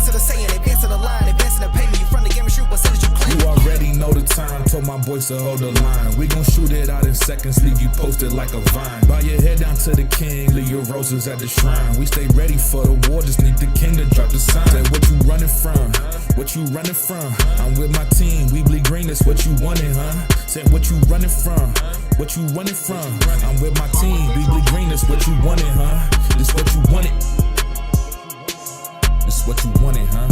to the saying, advancing the line, advancing the payment. You from the game and shoot, what said you claim? You already know the time, told my boys to hold the line. We gon' shoot it out in seconds, leave you posted like a vine. Bow your head down to the king, leave your roses at the shrine. We stay ready for the war, just need the king to drop the sign. Say what you running from, what you running from? I'm with my team, we bleed green, that's what you wanted, huh? Said what you running from, what you running from? I'm with my team, we bleed green, that's what you wanted, huh? This what you wanted. This what you wanted, huh?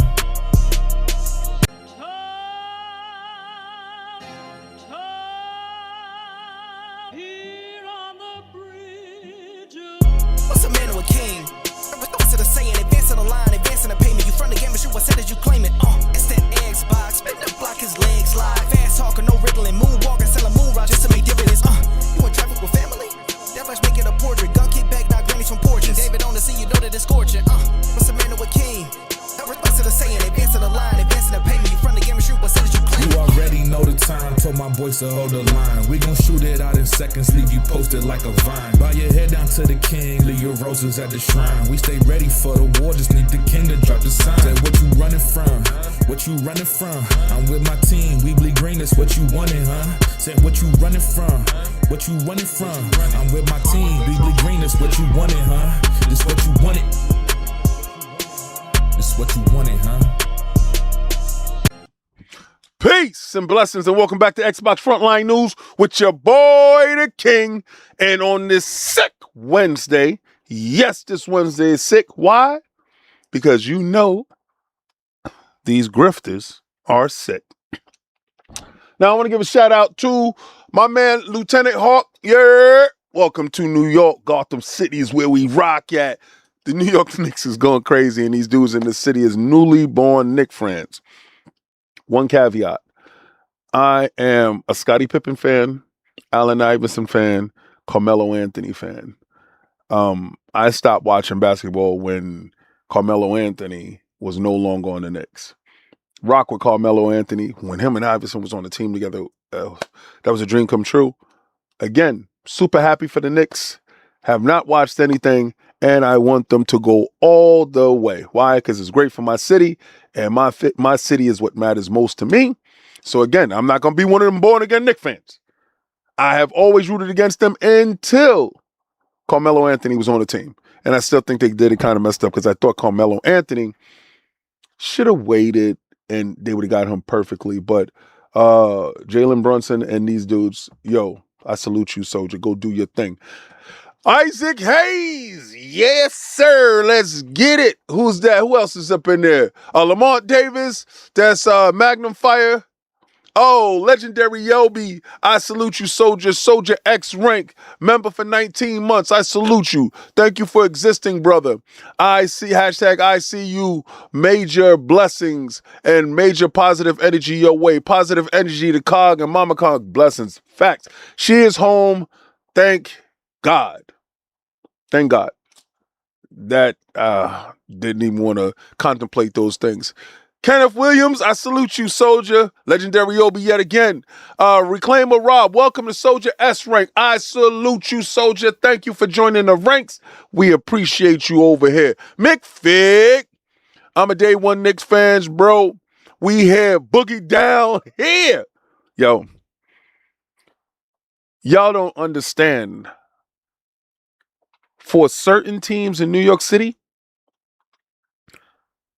What's a man or a king? What's it a saying? Advancing the line, advancing the payment. You from the game and shoot, what said you claim it? It's that Xbox, spin the block, his legs slide. Fast talking, no riddling, moonwalking, selling moon rock just to make dividends. You in traffic with family? That flash making a portrait. Gun kick back, not grannies from porches. David on the sea, you know that it's scorching. What's a man or a king? What's it a saying? Advancing the line, advancing the payment. You from the game and shoot, what said you claim it? You already know the time, told my boys to hold the line. We gon' shoot it out in seconds, leave you posted like a vine. Bow your head down to the king, leave your roses at the shrine. We stay ready for the war, just need the king to drop the sign. Say what you running from, what you running from? I'm with my team, we bleed green, that's what you wanted, huh? Said what you running from, what you running from? I'm with my team, we bleed green, that's what you wanted, huh? This what you wanted. This what you wanted, huh? Peace and blessings and welcome back to Xbox Frontline News with your boy the King. And on this sick Wednesday, yes, this Wednesday is sick. Why? Because you know these grifters are sick. Now I want to give a shout out to my man Lieutenant Hawk. Yeah, welcome to New York. Gotham City is where we rock at. The New York Knicks is going crazy and these dudes in the city is newly born Knick fans. One caveat. I am a Scottie Pippen fan, Allen Iverson fan, Carmelo Anthony fan. I stopped watching basketball when Carmelo Anthony was no longer on the Knicks. Rock with Carmelo Anthony. When him and Iverson was on the team together, that was a dream come true. Again, super happy for the Knicks. Have not watched anything, and I want them to go all the way. Why? Because it's great for my city, and my city is what matters most to me. So again, I'm not going to be one of them born-again Knicks fans. I have always rooted against them until Carmelo Anthony was on the team. And I still think they did it kind of messed up because I thought Carmelo Anthony should have waited and they would have got him perfectly. But Jalen Brunson and these dudes, yo, I salute you, soldier. Go do your thing. Isaac Hayes. Yes, sir. Let's get it. Who's that? Who else is up in there? Lamont Davis. That's Magnum Fire. Oh, legendary Yobi. I salute you, soldier. Soldier X rank. Member for 19 months. I salute you. Thank you for existing, brother. I see you. Major blessings and major positive energy your way. Positive energy to Cog and Mama Cog. Blessings. Facts. She is home. Thank God. Thank God. That didn't even want to contemplate those things. Kenneth Williams, I salute you, soldier. Legendary Obi yet again. Reclaimer Rob, welcome to Soldier S rank. I salute you, soldier. Thank you for joining the ranks. We appreciate you over here. Mick Fig, I'm a day one Knicks fans, bro. We here, boogie down here. Yo, y'all don't understand. For certain teams in New York City,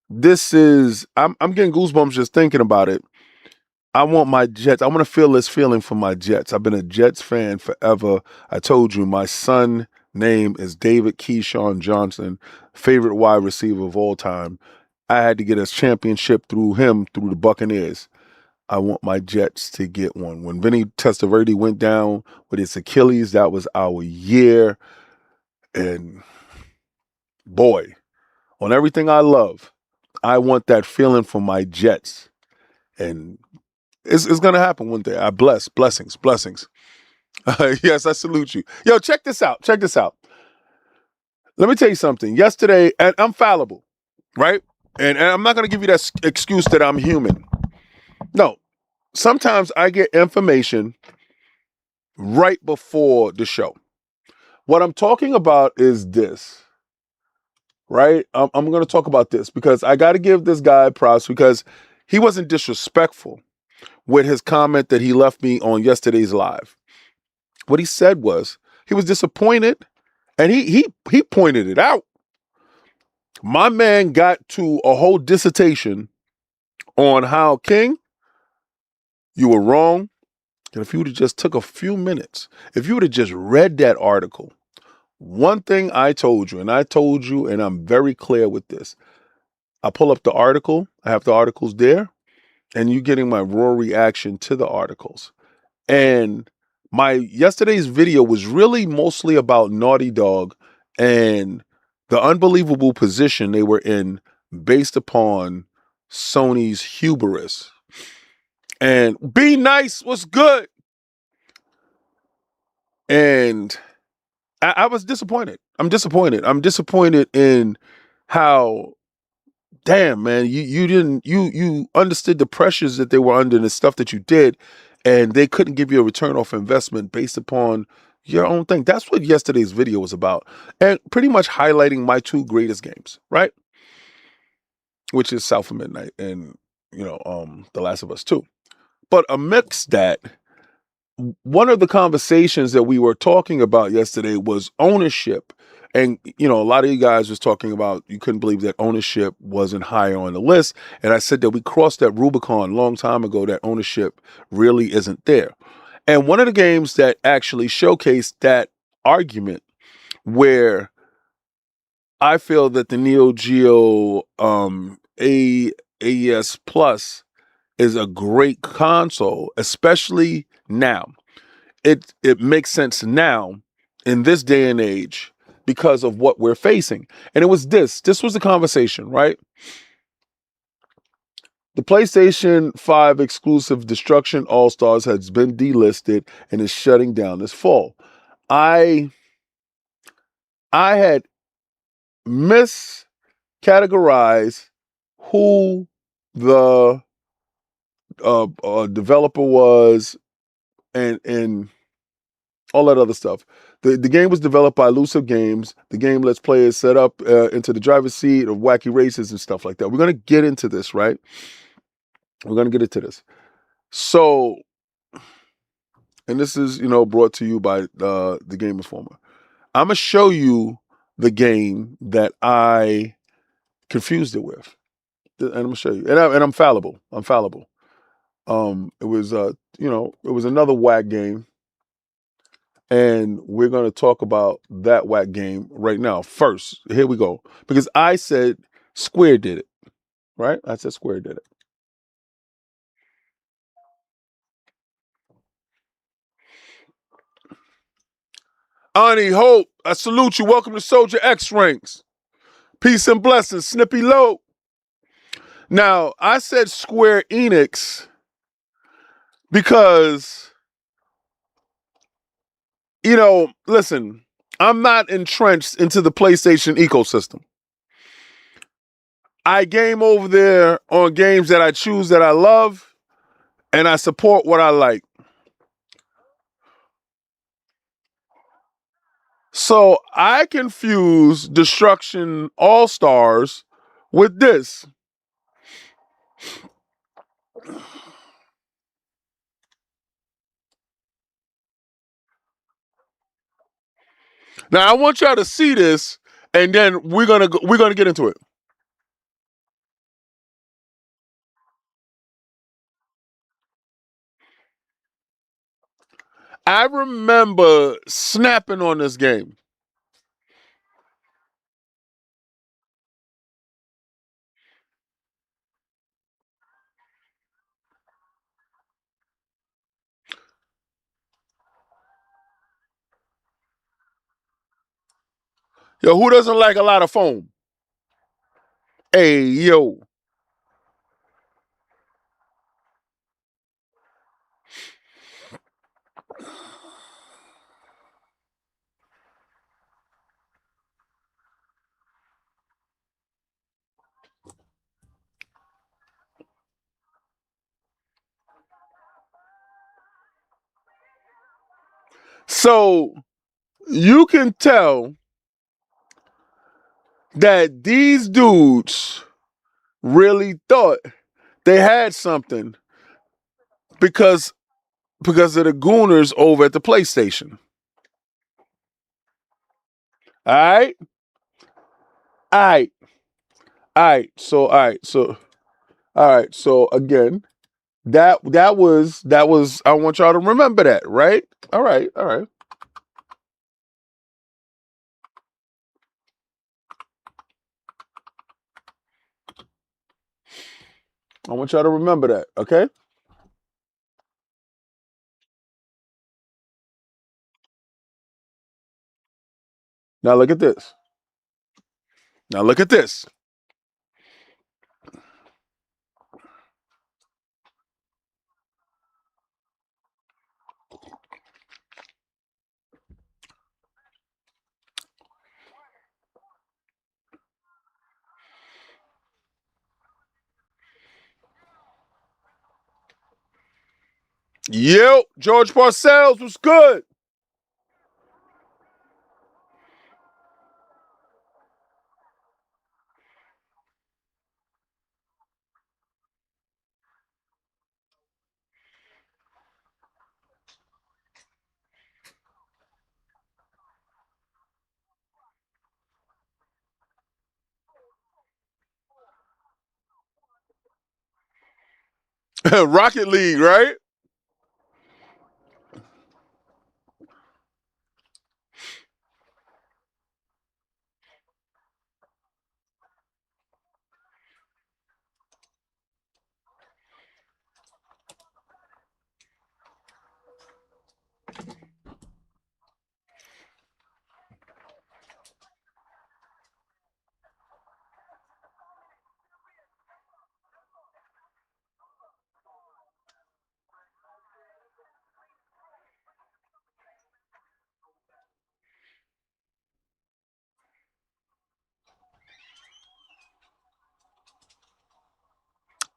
this is, I'm getting goosebumps just thinking about it. I want my Jets. I want to feel this feeling for my Jets. I've been a Jets fan forever. I told you my son name is David Keyshawn Johnson, favorite wide receiver of all time. I had to get a championship through him, through the Buccaneers. I want my Jets to get one. When Vinny Testaverde went down with his Achilles, that was our year. And boy, on everything I love, I want that feeling for my Jets. And it's going to happen one day. I blessings. Yes, I salute you. Yo, check this out. Let me tell you something. Yesterday, and I'm fallible, right? And I'm not going to give you that excuse that I'm human. No, sometimes I get information right before the show. What I'm talking about is this. right? I'm going to talk about this because I got to give this guy props because he wasn't disrespectful with his comment that he left me on yesterday's live. What he said was he was disappointed, and he pointed it out. My man got to a whole dissertation on how, King, you were wrong. And if you would have just took a few minutes, if you would have just read that article, one thing I told you, and I'm very clear with this. I pull up the article, I have the articles there, and you getting my raw reaction to the articles. And my yesterday's video was really mostly about Naughty Dog and the unbelievable position they were in based upon Sony's hubris. And Be Nice was good. And I was disappointed. I'm disappointed. I'm disappointed in how, damn, man, you understood the pressures that they were under and the stuff that you did, and they couldn't give you a return off investment based upon your own thing. That's what yesterday's video was about. And pretty much highlighting my two greatest games, right? Which is South of Midnight and, The Last of Us 2. But amidst that, one of the conversations that we were talking about yesterday was ownership. And, a lot of you guys was talking about you couldn't believe that ownership wasn't higher on the list. And I said that we crossed that Rubicon a long time ago, that ownership really isn't there. And one of the games that actually showcased that argument, where I feel that the Neo Geo AES Plus is a great console, especially now. It makes sense now in this day and age because of what we're facing. And it was this was the conversation, right? The PlayStation 5 exclusive Destruction All-Stars has been delisted and is shutting down this fall. I had miscategorized who the developer was and all that other stuff. The game was developed by Elusive Games. The game lets players set up into the driver's seat of wacky races and stuff like that. We're going to get into this, right? We're going to get into this. So, and this is, brought to you by the Game Informer. I'm going to show you the game that I confused it with. And I'm going to show you. And I'm fallible. I'm fallible. It was, it was another whack game. And we're going to talk about that whack game right now. First, here we go. Because I said Square did it, right? I said Square did it. Ani Hope, I salute you. Welcome to Soldier X Ranks. Peace and blessings. Snippy Low. Now, I said Square Enix because, listen, I'm not entrenched into the PlayStation ecosystem. I game over there on games that I choose that I love, and I support what I like. So I confuse Destruction All-Stars with this. Now I want y'all to see this, and then we're gonna get into it. I remember snapping on this game. Yo, who doesn't like a lot of foam? Hey, yo. So you can tell that these dudes really thought they had something because of the gooners over at the PlayStation. All right? All right. All right. So again, that was I want y'all to remember that, right? All right. I want y'all to remember that, okay? Now look at this. Yo, George Parcells was good. Rocket League, right?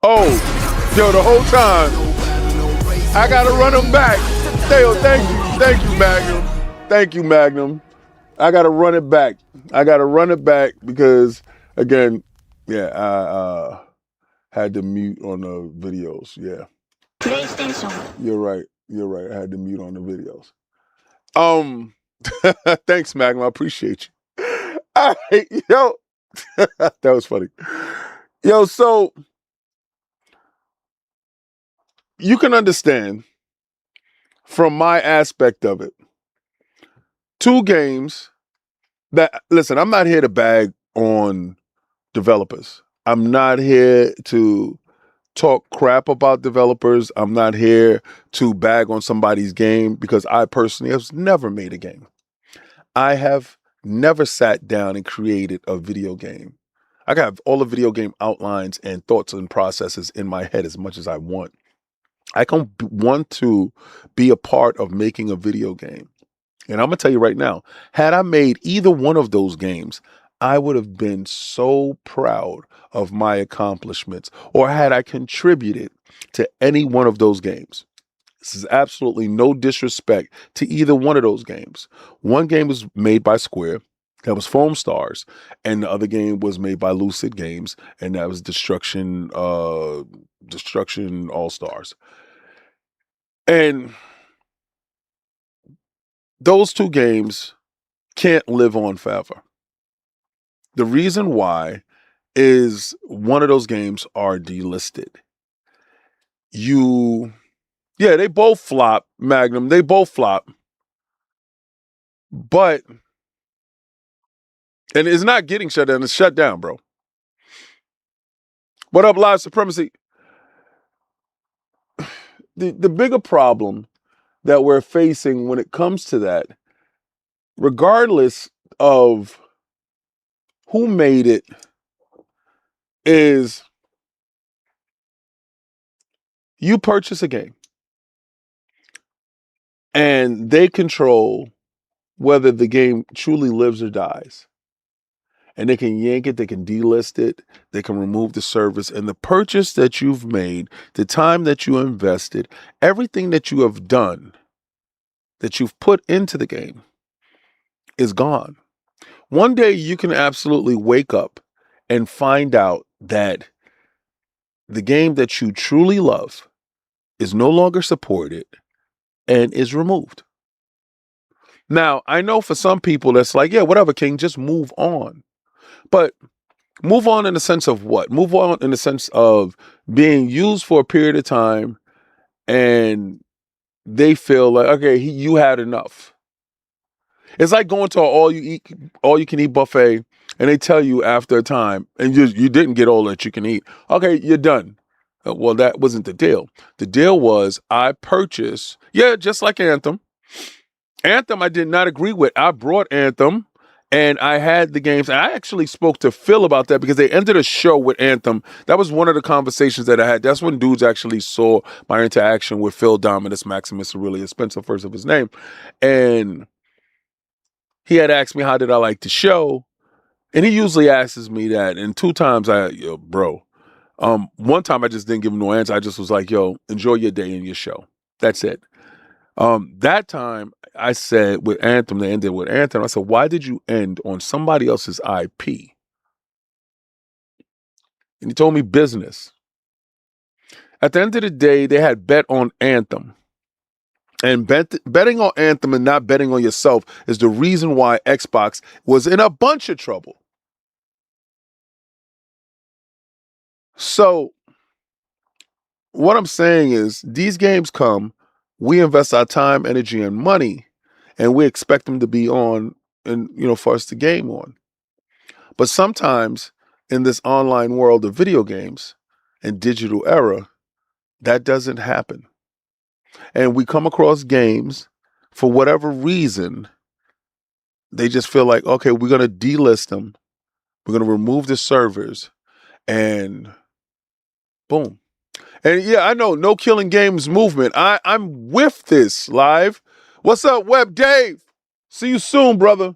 Oh, yo, the whole time I gotta run him back. Yo, thank you, Magnum. Thank you, Magnum. I gotta run it back. Because again, yeah, I had to mute on the videos. Yeah, you're right. I had to mute on the videos. Thanks, Magnum. I appreciate you. All right, yo, that was funny. Yo, so you can understand from my aspect of it, two games that, listen, I'm not here to bag on developers. I'm not here to talk crap about developers. I'm not here to bag on somebody's game because I personally have never made a game. I have never sat down and created a video game. I have all the video game outlines and thoughts and processes in my head as much as I want. I don't want to be a part of making a video game. And I'm going to tell you right now, had I made either one of those games, I would have been so proud of my accomplishments, or had I contributed to any one of those games. This is absolutely no disrespect to either one of those games. One game was made by Square, that was Foam Stars, and the other game was made by Lucid Games, and that was Destruction All Stars. And those two games can't live on forever. The reason why is one of those games are delisted. They both flop, Magnum. They both flop. But, and it's not getting shut down, it's shut down, bro. What up, Live Supremacy? The bigger problem that we're facing when it comes to that, regardless of who made it, is you purchase a game and they control whether the game truly lives or dies. And they can yank it, they can delist it, they can remove the service. And the purchase that you've made, the time that you invested, everything that you have done, that you've put into the game, is gone. One day you can absolutely wake up and find out that the game that you truly love is no longer supported and is removed. Now, I know for some people that's like, yeah, whatever, King, just move on. But move on in the sense of what? Move on in the sense of being used for a period of time and they feel like, okay, you had enough. It's like going to an all you can eat buffet and they tell you after a time and you didn't get all that you can eat. Okay, you're done. Well, that wasn't the deal. The deal was I purchased, just like Anthem. Anthem, I did not agree with. I brought Anthem and I had the games. And I actually spoke to Phil about that because they ended a show with Anthem. That was one of the conversations that I had. That's when dudes actually saw my interaction with Phil Dominus Maximus Aurelius Spencer, first of his name. And he had asked me, how did I like the show? And he usually asks me that. And 2 times one time I just didn't give him no answer. I just was like, yo, enjoy your day and your show. That's it. That time I said with Anthem, they ended with Anthem. I said, why did you end on somebody else's IP? And he told me business. At the end of the day, they had bet on Anthem. And betting on Anthem and not betting on yourself is the reason why Xbox was in a bunch of trouble. So what I'm saying is these games come, we invest our time, energy, and money, and we expect them to be on and, for us to game on. But sometimes in this online world of video games and digital era, that doesn't happen. And we come across games, for whatever reason, they just feel like, okay, we're going to delist them. We're going to remove the servers and boom. And yeah, I know, no killing games movement. I'm with this live. What's up, Web Dave? See you soon, brother.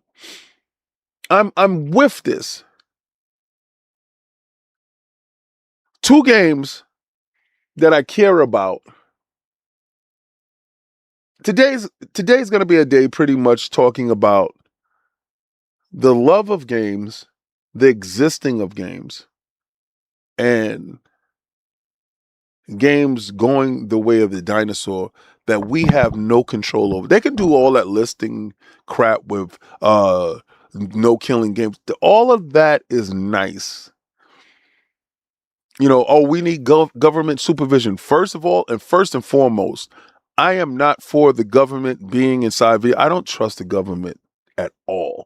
I'm with this. 2 games that I care about. Today's going to be a day pretty much talking about the love of games, the existing of games, and games going the way of the dinosaur that we have no control over. They can do all that listing crap with no killing games. All of that is nice. We need government supervision. First of all, and first and foremost, I am not for the government being inside video. I don't trust the government at all.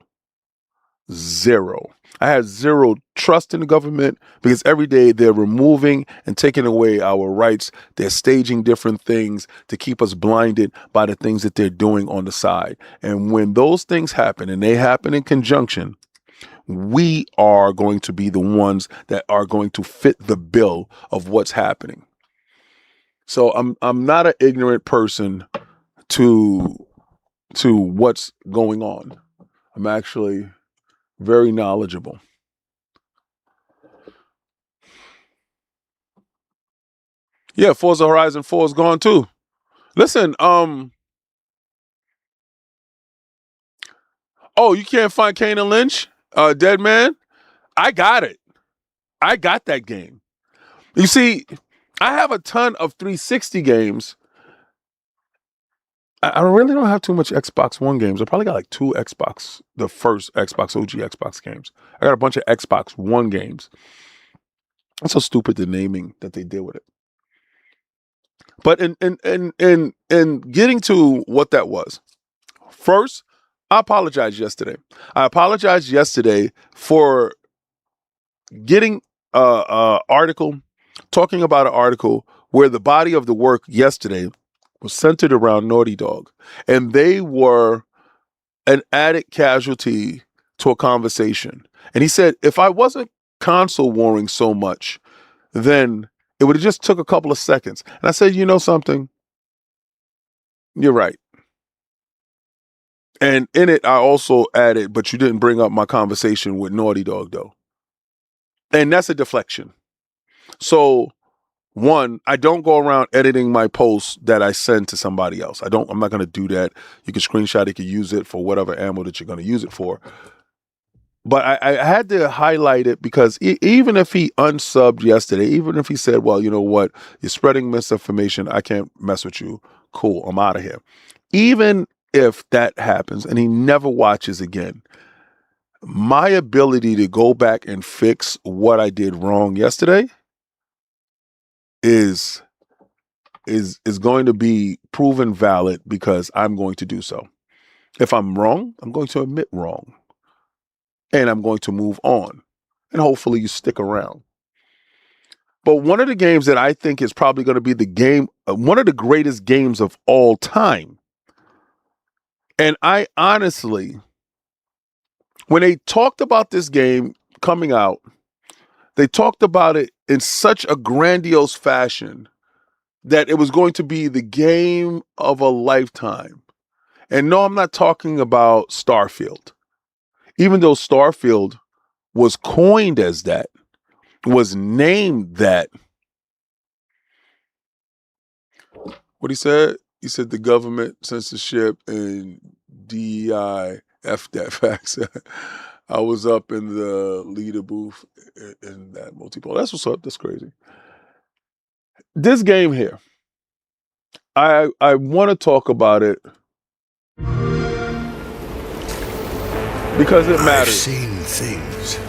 0. I have 0 trust in the government because every day they're removing and taking away our rights. They're staging different things to keep us blinded by the things that they're doing on the side. And when those things happen, and they happen in conjunction, we are going to be the ones that are going to fit the bill of what's happening. So I'm not an ignorant person to what's going on. I'm actually very knowledgeable. Yeah, Forza Horizon 4 is gone too. Listen, oh, you can't find Kane and Lynch? Dead Man? I got it. I got that game. You see, I have a ton of 360 games. I really don't have too much Xbox One games. I probably got like 2 the first Xbox, OG Xbox games. I got a bunch of Xbox One games. That's so stupid, the naming that they did with it. But in getting to what that was, first, I apologized yesterday. I apologized yesterday for getting article, talking about an article where the body of the work yesterday was centered around Naughty Dog. And they were an added casualty to a conversation. And he said, if I wasn't console warring so much, then it would have just took a couple of seconds. And I said, you know something? You're right. And in it, I also added, but you didn't bring up my conversation with Naughty Dog, though. And that's a deflection. So, 1, I don't go around editing my posts that I send to somebody else. I'm not going to do that. You can screenshot it, you can use it for whatever ammo that you're going to use it for. But I had to highlight it because even if he unsubbed yesterday, even if he said, well, you know what, you're spreading misinformation, I can't mess with you. Cool, I'm out of here. Even if that happens and he never watches again, my ability to go back and fix what I did wrong yesterday is going to be proven valid because I'm going to do so. If I'm wrong, I'm going to admit wrong. And I'm going to move on. And hopefully you stick around. But one of the games that I think is probably going to be the game, one of the greatest games of all time. And I honestly, when they talked about this game coming out, they talked about it in such a grandiose fashion that it was going to be the game of a lifetime. And no, I'm not talking about Starfield. Even though Starfield was coined as that, was named that. What he said? He said the government, censorship, and DEI F that facts. I was up in the leader booth in that multiplayer. That's what's up. That's crazy. This game here, I want to talk about it because it matters. I've seen things.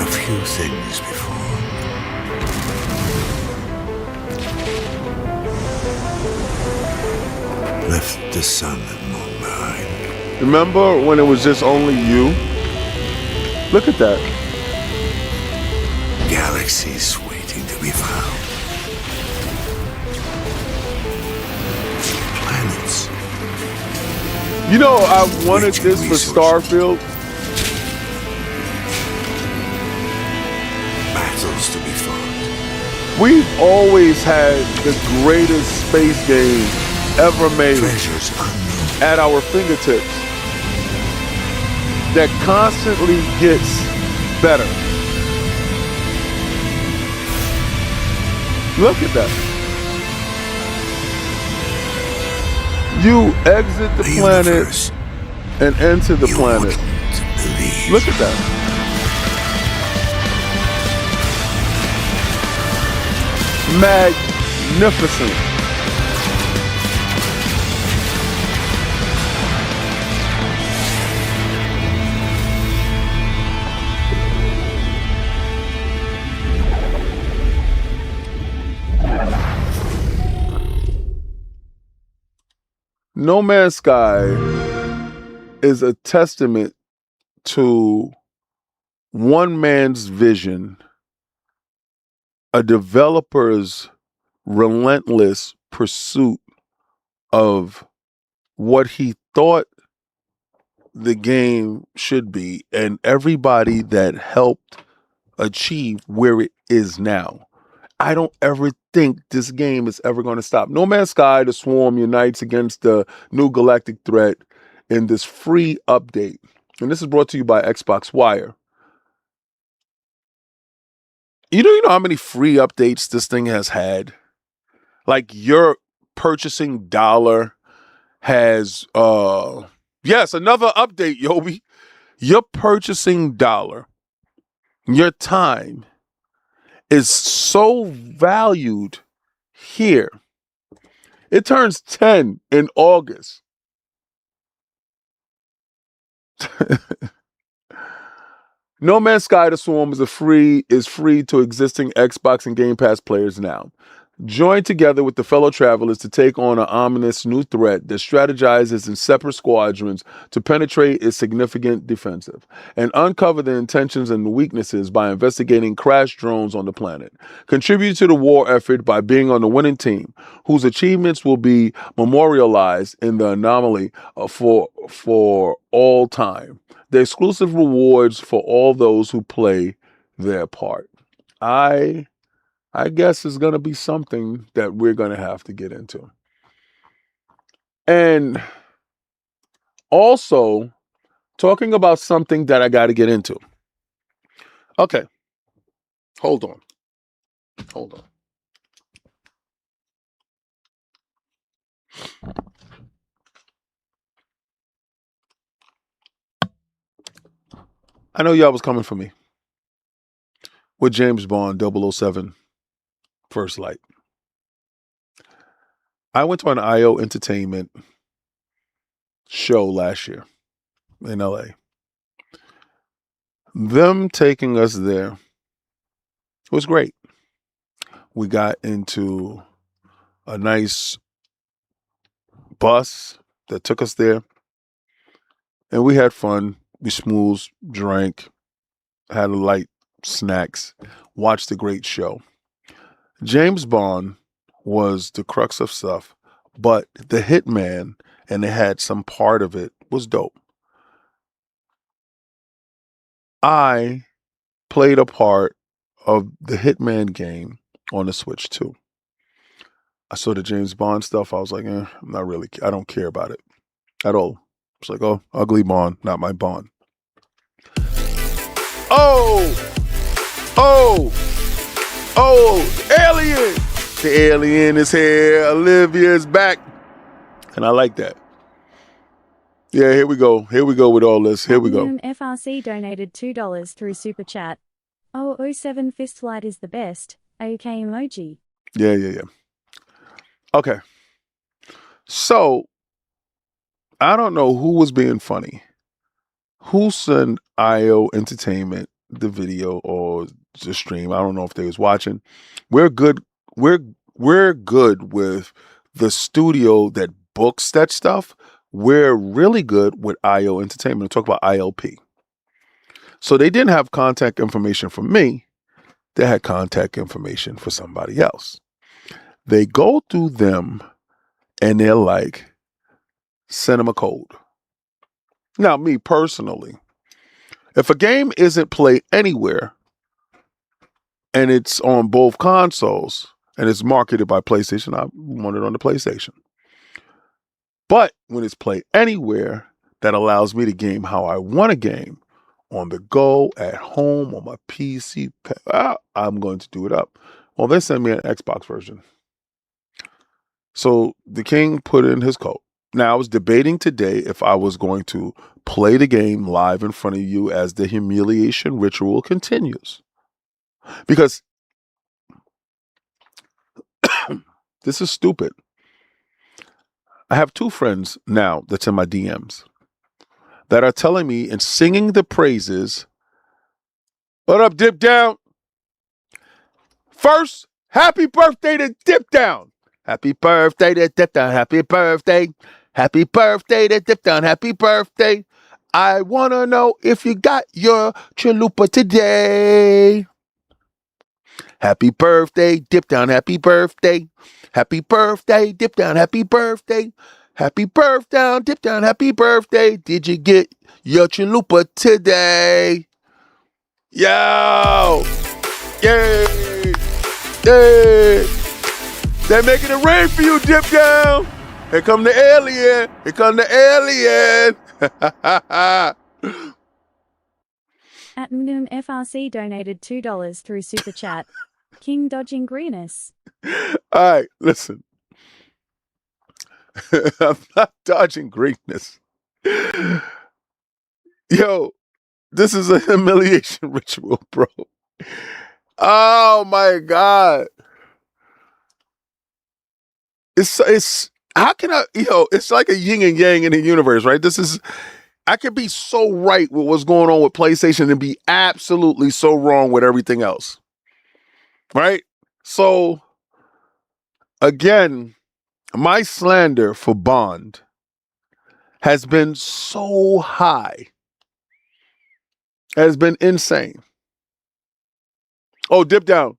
A few things before. Left the sun and moon behind. Remember when it was just only you? Look at that. Galaxies waiting to be found. Planets. You know, I wanted this for Starfield. Battles to be fought. We've always had the greatest space game ever made Treasures unknown. at our fingertips that constantly gets better. Look at that. You exit the planet Universe and enter the you planet. wouldn't believe. Look at that. Magnificent. No Man's Sky is a testament to one man's vision, a developer's relentless pursuit of what he thought the game should be, and everybody that helped achieve where it is now. I don't ever think this game is ever going to stop. No Man's Sky, the Swarm unites against the new galactic threat in this free update. And this is brought to you by Xbox Wire. You know how many free updates this thing has had? Like your purchasing dollar has yes, another update, Yobi. Your purchasing dollar, your time is so valued here. It turns 10 in August. No Man's Sky The Swarm is free to existing Xbox and Game Pass players now. Join together with the fellow travelers to take on an ominous new threat that strategizes in separate squadrons to penetrate its significant defensive and uncover the intentions and weaknesses by investigating crash drones on the planet. Contribute to the war effort by being on the winning team, whose achievements will be memorialized in the anomaly for all time. The exclusive rewards for all those who play their part. I guess is going to be something that we're going to have to get into. And also, talking about something that I got to get into. Okay. Hold on. I know y'all was coming for me with James Bond 007 First Light. I went to an IO Entertainment show last year in LA. Them taking us there was great. We got into a nice bus that took us there, and we had fun. We smoozed, drank, had light snacks, watched a great show. James Bond was the crux of stuff, but the Hitman, and it had some part of it, was dope. I played a part of the Hitman game on the Switch too. I saw the James Bond stuff. I was like, I'm not really, I don't care about it at all. It's like, oh, ugly Bond, not my Bond. Alien! The alien is here. Olivia's back. And I like that. Yeah, here we go. Here we go with all this. Here we go. FRC donated $2 through Super Chat. 007 Fistlight is the best. AK emoji. Yeah. Okay. So, I don't know who was being funny. Who sent IO Entertainment the video or the stream? I don't know if they was watching. We're good. We're good with the studio that books that stuff. We're really good with IO Entertainment. Talk about ILP. So they didn't have contact information for me. They had contact information for somebody else. They go through them and they're like, send them a code. Now, me personally, if a game isn't played anywhere and it's on both consoles and it's marketed by PlayStation, I want it on the PlayStation. But when it's played anywhere, that allows me to game how I want to game, on the go, at home, on my PC, I'm going to do it up. Well, they sent me an Xbox version. So the king put in his code. Now, I was debating today if I was going to play the game live in front of you as the humiliation ritual continues. Because this is stupid. I have two friends now that's in my DMs that are telling me and singing the praises. What up, Dip Down? First, happy birthday to Dip Down. Happy birthday to Dip Down. Happy birthday. Happy birthday to Dip Down. Happy birthday. I want to know if you got your chalupa today. Happy birthday, Dip Down. Happy birthday. Happy birthday, Dip Down. Happy birthday. Happy birthday, Dip Down. Happy birthday. Did you get your chalupa today? Yo! Yay! Yay! They're making it rain for you, Dip Down. Here come the alien. Here come the alien. At FRC donated $2 through Super Chat. King dodging greenus. All right, listen. I'm not dodging greatness. Yo, this is a humiliation ritual, bro. Oh my God. It's how can I, it's like a yin and yang in the universe, right? I could be so right with what's going on with PlayStation and be absolutely so wrong with everything else. Right? So, again, my slander for Bond has been so high, has been insane. Oh, Dip Down.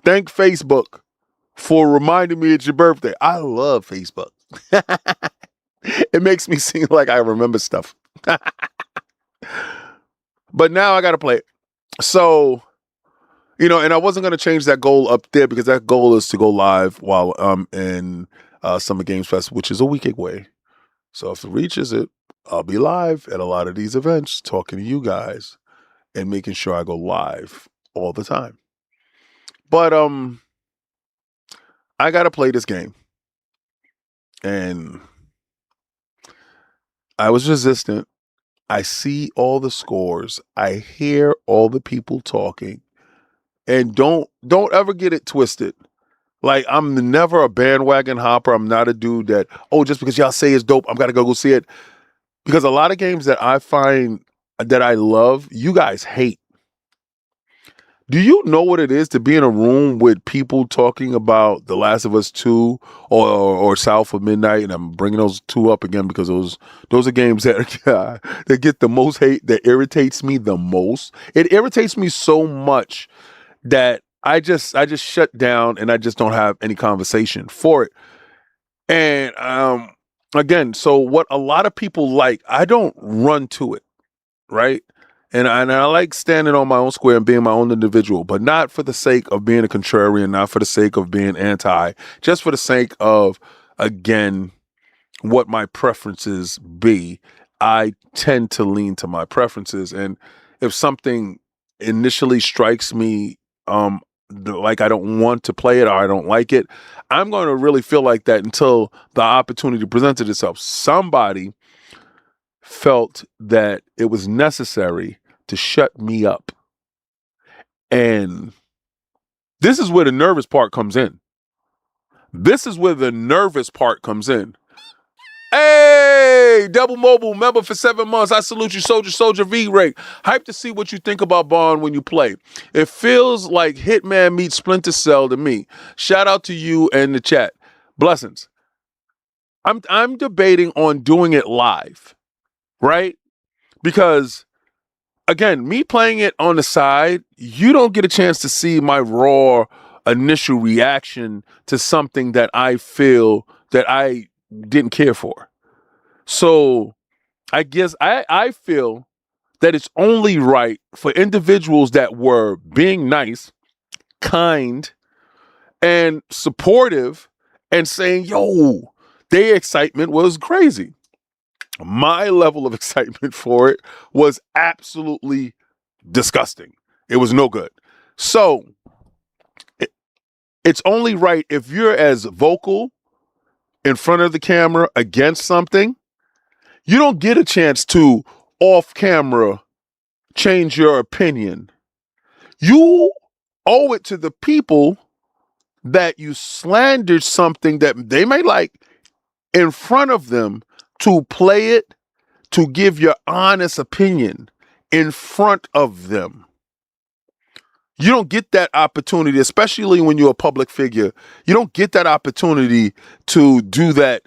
Thank Facebook for reminding me it's your birthday. I love Facebook. It makes me seem like I remember stuff. But now I got to play it. So, and I wasn't going to change that goal up there because that goal is to go live while I'm in Summer Games Fest, which is a week away. So if it reaches it, I'll be live at a lot of these events talking to you guys and making sure I go live all the time. But I got to play this game. And I was resistant I see all the scores. I hear all the people talking. And don't ever get it twisted. Like, I'm never a bandwagon hopper. I'm not a dude that, oh, just because y'all say it's dope, I'm gotta go see it. Because a lot of games that I find that I love, you guys hate. Do you know what it is to be in a room with people talking about The Last of Us 2 or South of Midnight? And I'm bringing those two up again because those are games that that get the most hate, that irritates me the most. It irritates me so much that I just shut down and I just don't have any conversation for it. And again, so what a lot of people like, I don't run to it, right? And I like standing on my own square and being my own individual, but not for the sake of being a contrarian, not for the sake of being anti, just for the sake of, again, what my preferences be. I tend to lean to my preferences. And if something initially strikes me like I don't want to play it or I don't like it, I'm going to really feel like that until the opportunity presented itself. Somebody felt that it was necessary to shut me up. And this is where the nervous part comes in. This is where the nervous part comes in. Hey, Double Mobile member for 7 months. I salute you, Soldier V-Rate. Hype to see what you think about Bond when you play. It feels like Hitman meets Splinter Cell to me. Shout out to you and the chat. Blessings. I'm debating on doing it live, right? Because again, me playing it on the side, you don't get a chance to see my raw initial reaction to something that I feel that I didn't care for. So I guess I feel that it's only right for individuals that were being nice, kind, and supportive and saying, yo, their excitement was crazy. My level of excitement for it was absolutely disgusting. It was no good. So it's only right if you're as vocal in front of the camera against something, you don't get a chance to off camera change your opinion. You owe it to the people that you slandered something that they may like in front of them to play it, to give your honest opinion in front of them. You don't get that opportunity, especially when you're a public figure. You don't get that opportunity to do that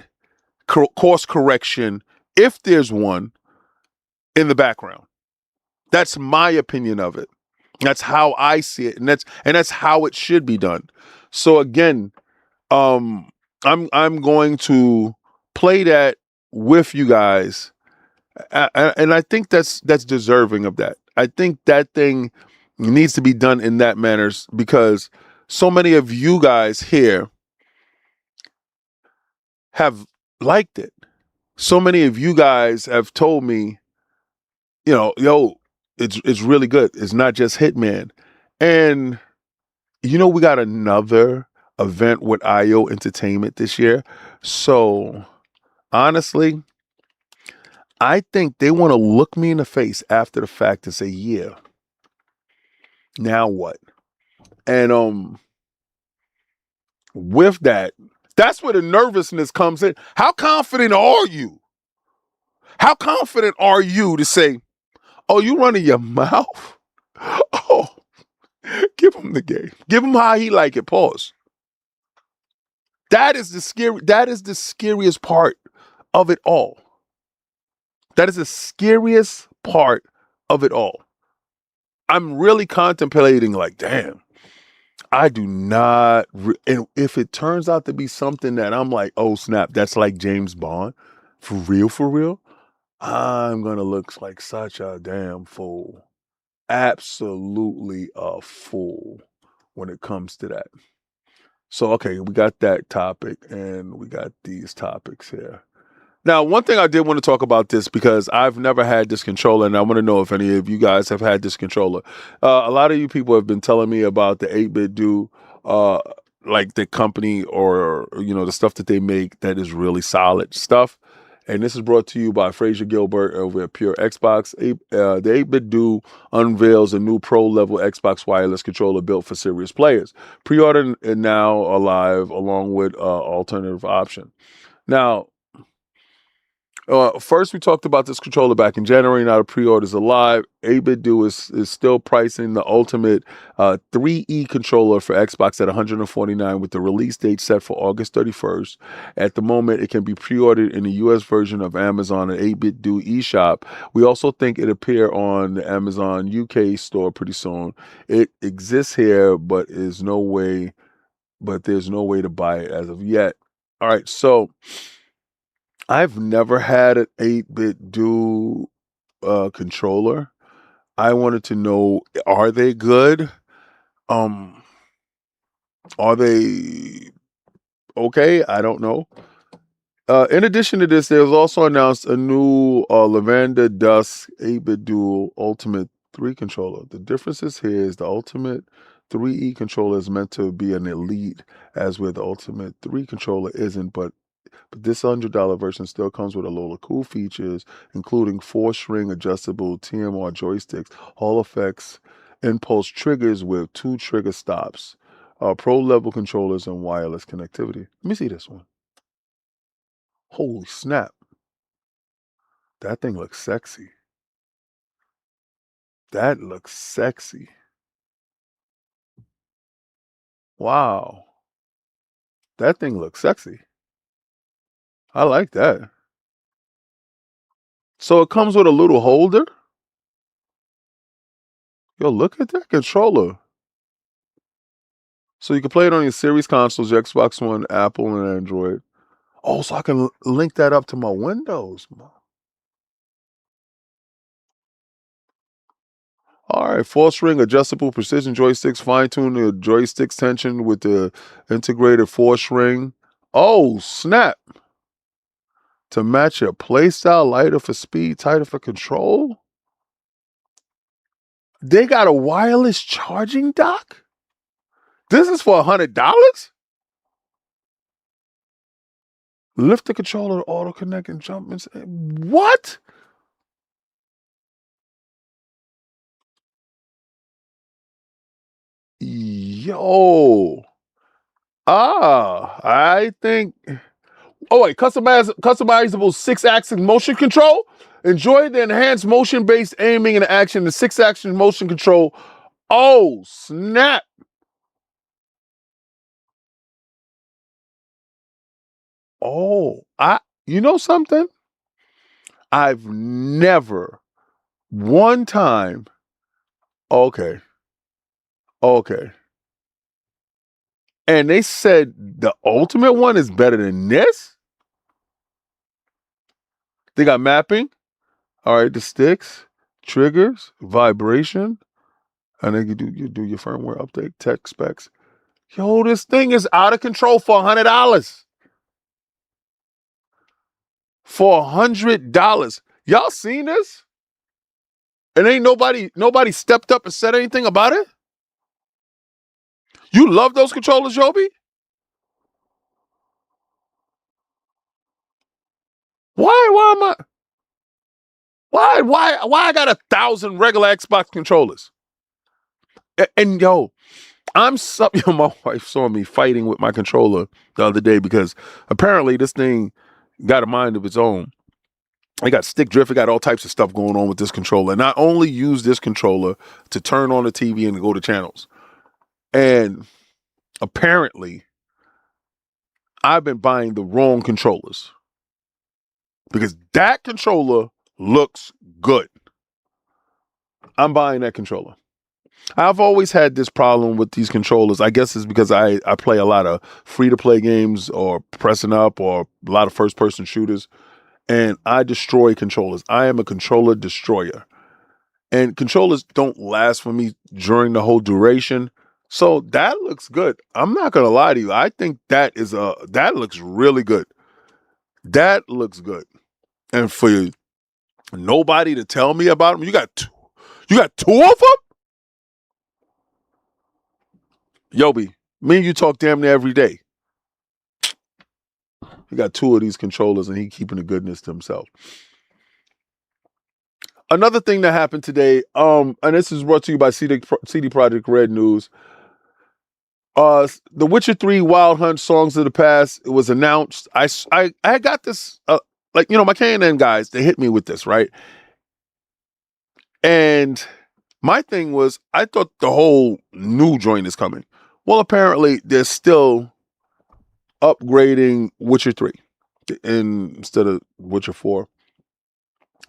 course correction, if there's one, in the background. That's my opinion of it. That's how I see it, and that's how it should be done. So again, I'm going to play that with you guys, and I think that's deserving of that. I think that thing needs to be done in that manner because so many of you guys here have liked it. So many of you guys have told me, yo, it's really good. It's not just Hitman. And we got another event with IO Entertainment this year. So honestly, I think they want to look me in the face after the fact and say, yeah, now what? And with that, that's where the nervousness comes in. How confident are you? How confident are you to say, oh, you running your mouth? Oh, give him the game. Give him how he like it. Pause. That is the scariest part of it all. That is the scariest part of it all. I'm really contemplating like, damn, I do not. And if it turns out to be something that I'm like, oh, snap, that's like James Bond. For real, I'm going to look like such a damn fool. Absolutely a fool when it comes to that. So, okay, we got that topic and we got these topics here. Now, one thing I did want to talk about this because I've never had this controller, and I want to know if any of you guys have had this controller. A lot of you people have been telling me about the 8-Bit Do, like the company or the stuff that they make that is really solid stuff. And this is brought to you by Fraser Gilbert over at Pure Xbox. The 8-Bit Do unveils a new pro-level Xbox wireless controller built for serious players. Pre-order now alive along with alternative option. Now, first we talked about this controller back in January. Now the pre-orders are live. 8-Bit Do is still pricing the ultimate 3E controller for Xbox at $149 with the release date set for August 31st. At the moment, it can be pre-ordered in the US version of Amazon and 8-Bit Do eShop. We also think it appear on the Amazon UK store pretty soon. It exists here, but there's no way to buy it as of yet. All right, so I've never had an 8-Bit Do controller. I wanted to know, are they good? Are they okay? I don't know. In addition to this, there's also announced a new Lavender Dusk 8-Bit Do Ultimate 3 controller. The differences here is the Ultimate 3E controller is meant to be an elite, as where the Ultimate 3 controller isn't, but this $100 version still comes with a load of cool features, including 4-string adjustable TMR joysticks, Hall effects, impulse triggers with 2 trigger stops, pro-level controllers, and wireless connectivity. Let me see this one. Holy snap. That thing looks sexy. That looks sexy. Wow. That thing looks sexy. I like that. So it comes with a little holder. Yo, look at that controller. So you can play it on your series consoles, your Xbox One, Apple, and Android. Oh, so I can link that up to my Windows. All right, 4-string adjustable precision joysticks, fine-tune the joysticks tension with the integrated 4-string. Oh, snap. To match your playstyle, lighter for speed, tighter for control. They got a wireless charging dock? This is for $100? Lift the controller, auto connect, and jump and what? Yo. I think. Oh wait, customizable 6-axis motion control. Enjoy the enhanced motion-based aiming and action. The 6-axis motion control. Oh snap! Oh, you know something? I've never one time. Okay. And they said the ultimate one is better than this? They got mapping. All right, the sticks, triggers, vibration. And then you do your firmware update, tech specs. Yo, this thing is out of control for $100. For $100. Y'all seen this? And ain't nobody stepped up and said anything about it? You love those controllers, Joby? Why am I? Why I got 1,000 regular Xbox controllers? And yo, yo, my wife saw me fighting with my controller the other day because apparently this thing got a mind of its own. It got stick drift. It got all types of stuff going on with this controller. And I only use this controller to turn on the TV and to go to channels. And apparently, I've been buying the wrong controllers because that controller looks good. I'm buying that controller. I've always had this problem with these controllers. I guess it's because I play a lot of free-to-play games or pressing up or a lot of first-person shooters, and I destroy controllers. I am a controller destroyer. And controllers don't last for me during the whole duration. So that looks good. I'm not going to lie to you. I think that looks really good. That looks good. And for nobody to tell me about them, you got two of them? Yobi, me and you talk damn near every day. He got 2 of these controllers, and he keeping the goodness to himself. Another thing that happened today, and this is brought to you by CD Projekt Red News. The Witcher 3 Wild Hunt Songs of the Past, it was announced. I got this, my K&N guys, they hit me with this, right? And my thing was, I thought the whole new joint is coming. Well, apparently they're still upgrading Witcher 3 instead of Witcher 4.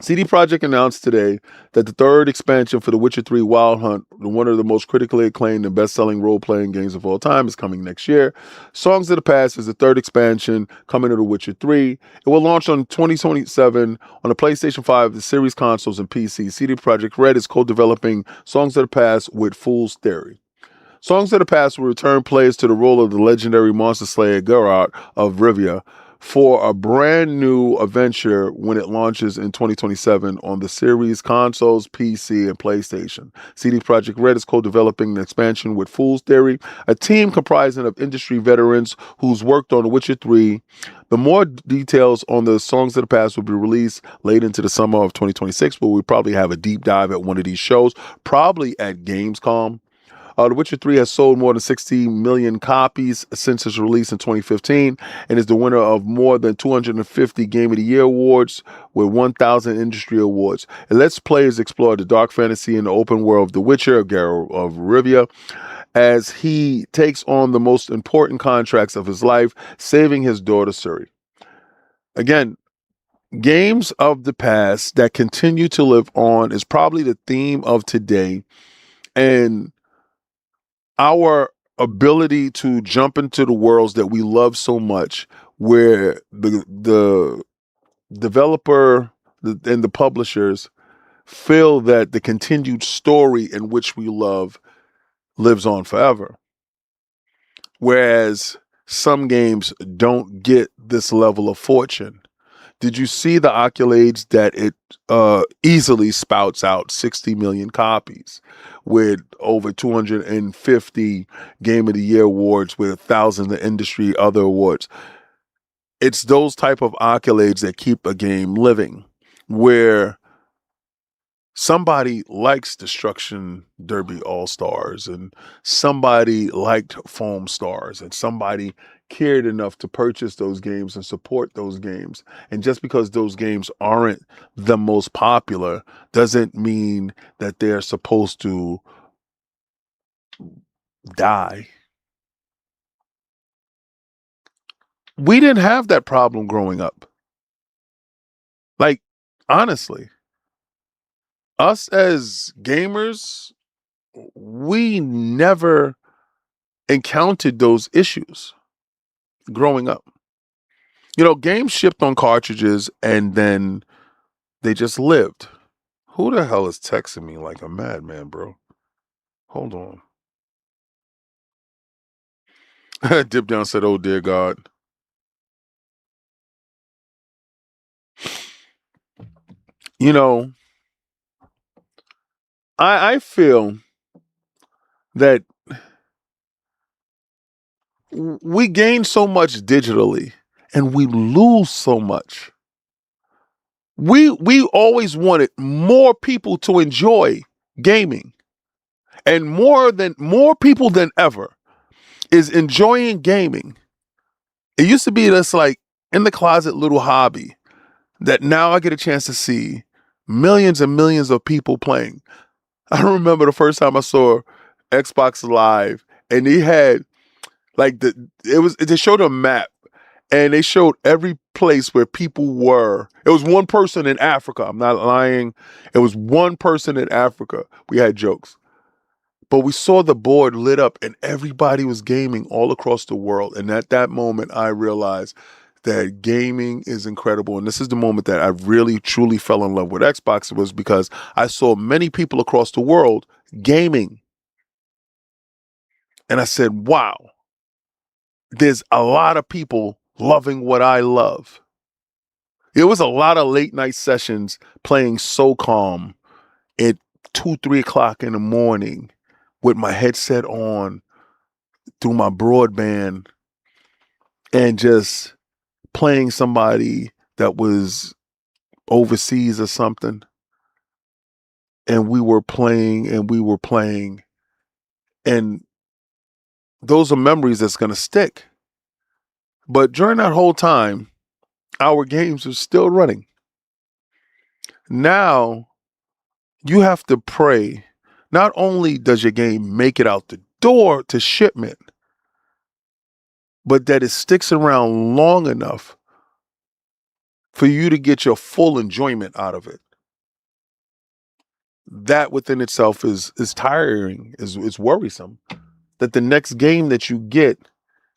CD Projekt announced today that the 3rd expansion for The Witcher 3 Wild Hunt, one of the most critically acclaimed and best-selling role-playing games of all time, is coming next year. Songs of the Past is the 3rd expansion coming to The Witcher 3. It will launch on 2027 on the PlayStation 5, the series consoles, and PC. CD Projekt Red is co-developing Songs of the Past with Fool's Theory. Songs of the Past will return players to the role of the legendary monster slayer Geralt of Rivia for a brand new adventure when it launches in 2027 on the series consoles, PC, and PlayStation. CD Projekt Red is co-developing the expansion with Fool's Theory, a team comprising of industry veterans who's worked on The Witcher 3. The more details on the Songs of the Past will be released late into the summer of 2026, but we'll probably have a deep dive at one of these shows, probably at Gamescom. The Witcher 3 has sold more than 60 million copies since its release in 2015 and is the winner of more than 250 Game of the Year awards with 1,000 industry awards. It lets players explore the dark fantasy in the open world of The Witcher, Geralt of Rivia, as he takes on the most important contracts of his life, saving his daughter Ciri. Again, games of the past that continue to live on is probably the theme of today, and our ability to jump into the worlds that we love so much, where the developer and the publishers feel that the continued story in which we love lives on forever. Whereas some games don't get this level of fortune. Did you see the accolades that it easily spouts out? 60 million copies with over 250 Game of the Year awards with 1,000 industry other awards. It's those type of accolades that keep a game living, where somebody likes Destruction Derby All-Stars and somebody liked Foam Stars and somebody cared enough to purchase those games and support those games. And just because those games aren't the most popular doesn't mean that they're supposed to die. We didn't have that problem growing up. Like, honestly, us as gamers, we never encountered those issues growing up. Games shipped on cartridges and then they just lived. Who the hell is texting me like a madman, bro? Hold on. Dip Down said, "Oh dear God." I feel that we gain so much digitally and we lose so much. We always wanted more people to enjoy gaming, and more people than ever is enjoying gaming. It used to be this like in the closet little hobby that now I get a chance to see millions and millions of people playing. I remember the first time I saw Xbox Live, and they had they showed a map, and they showed every place where people were. It was one person in Africa. I'm not lying. It was one person in Africa. We had jokes. But we saw the board lit up and everybody was gaming all across the world. And at that moment, I realized that gaming is incredible. And this is the moment that I really, truly fell in love with Xbox. It was because I saw many people across the world gaming. And I said, wow, there's a lot of people loving what I love. It was a lot of late night sessions playing SOCOM at 2, 3 o'clock in the morning with my headset on through my broadband and just playing somebody that was overseas or something, and we were playing, and those are memories that's going to stick. But during that whole time, our games are still running. Now, you have to pray. Not only does your game make it out the door to shipment, but that it sticks around long enough for you to get your full enjoyment out of it. That within itself is tiring, is worrisome. That the next game that you get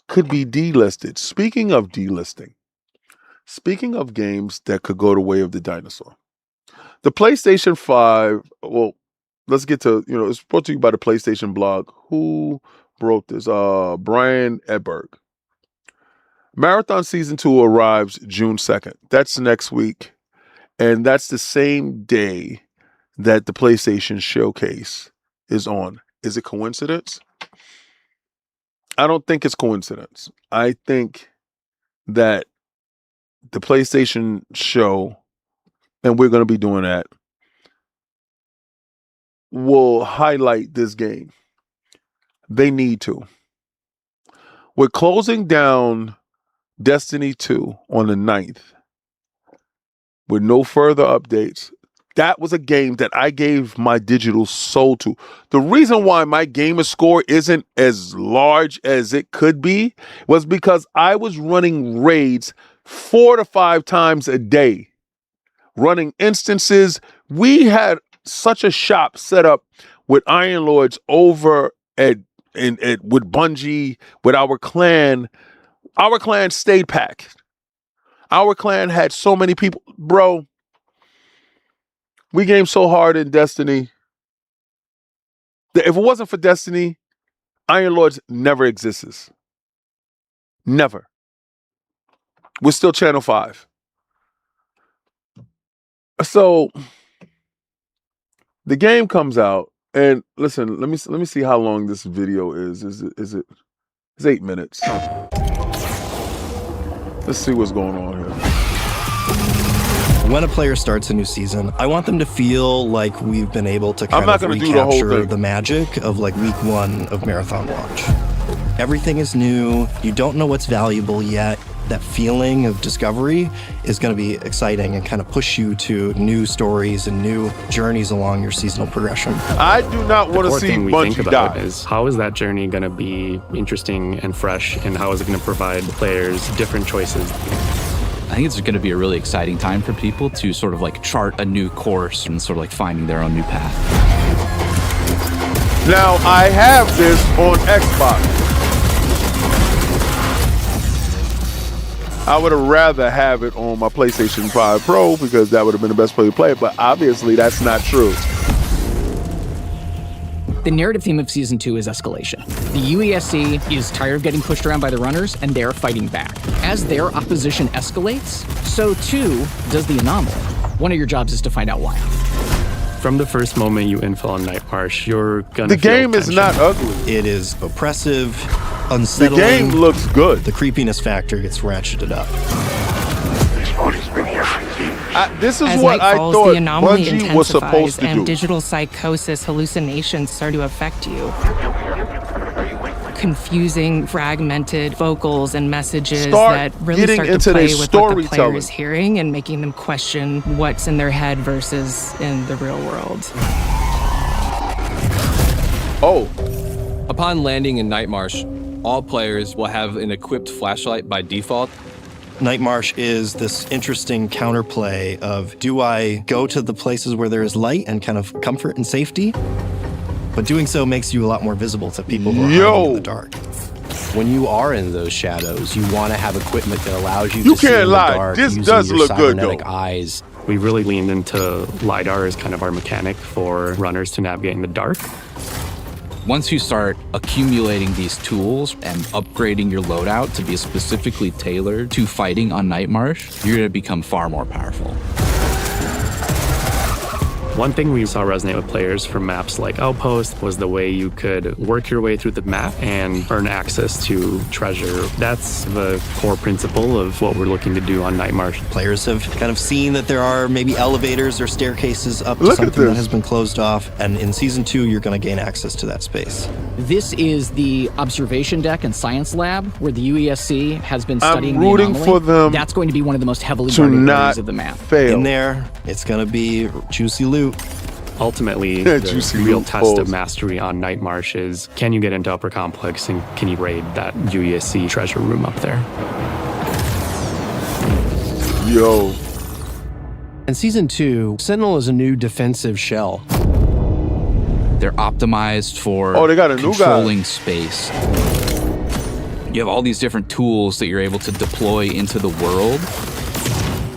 could be delisted. Speaking of delisting, speaking of games that could go the way of the dinosaur, the PlayStation 5, well, let's get to, it's brought to you by the PlayStation blog. Who wrote this? Brian Edberg. Marathon Season 2 arrives June 2nd. That's next week. And that's the same day that the PlayStation Showcase is on. Is it coincidence? I don't think it's coincidence. I think that the PlayStation show, and we're going to be doing that, will highlight this game. They need to. We're closing down Destiny 2 on the 9th with no further updates. That was a game that I gave my digital soul to. The reason why my gamer score isn't as large as it could be was because I was running raids 4 to 5 times a day, running instances. We had such a shop set up with Iron Lords over at with Bungie, with our clan. Our clan stayed packed. Our clan had so many people. Bro, we gamed so hard in Destiny that if it wasn't for Destiny, Iron Lords never exists. Never. We're still Channel 5. So the game comes out, and listen, let me see how long this video is. It's 8 minutes. Let's see what's going on here. When a player starts a new season, I want them to feel like we've been able to kind of recapture the magic of like week 1 of Marathon launch. Everything is new. You don't know what's valuable yet. That feeling of discovery is going to be exciting and kind of push you to new stories and new journeys along your seasonal progression. I do not want to see Bungie die. Is how is that journey going to be interesting and fresh, and how is it going to provide players different choices? I think it's going to be a really exciting time for people to sort of like chart a new course and sort of like finding their own new path. Now, I have this on Xbox. I would have rather have it on my PlayStation 5 Pro because that would have been the best way to play it, but obviously that's not true. The narrative theme of Season 2 is escalation. The UESC is tired of getting pushed around by the runners, and they're fighting back. As their opposition escalates, so too does the anomaly. One of your jobs is to find out why. From the first moment you infill on Night Marsh, you're gonna The game is not ugly. It is oppressive, unsettling. The game looks good. The creepiness factor gets ratcheted up. This is As what night I falls, thought the anomaly Bungie was supposed intensifies to and do. digital psychosis hallucinations start to affect you. Confusing, fragmented vocals and messages that really start to play with what the player is hearing and making them question what's in their head versus in the real world. Oh. Upon landing in Night Marsh, all players will have an equipped flashlight by default. Night Marsh is this interesting counterplay of, do I go to the places where there is light and kind of comfort and safety? But doing so makes you a lot more visible to people who are hiding in the dark. When you are in those shadows, you want to have equipment that allows you to You see can't in the lie. dark This using does your look good, cybernetic though. eyes. We really leaned into LiDAR as kind of our mechanic for runners to navigate in the dark. Once you start accumulating these tools and upgrading your loadout to be specifically tailored to fighting on Night Marsh, you're going to become far more powerful. One thing we saw resonate with players from maps like Outpost was the way you could work your way through the map and earn access to treasure. That's the core principle of what we're looking to do on Night March. Players have kind of seen that there are maybe elevators or staircases up to something that has been closed off, and in Season 2, you're going to gain access to that space. This is the observation deck and science lab where the UESC has been studying the anomaly. For them. That's going to be one of the most heavily guarded areas of the map. Fail. In there, it's going to be juicy loot. Ultimately, the real test of mastery on Night March is, can you get into Upper Complex and can you raid that UESC treasure room up there? Yo. In Season 2, Sentinel is a new defensive shell. They're optimized for they got a new controlling space. You have all these different tools that you're able to deploy into the world.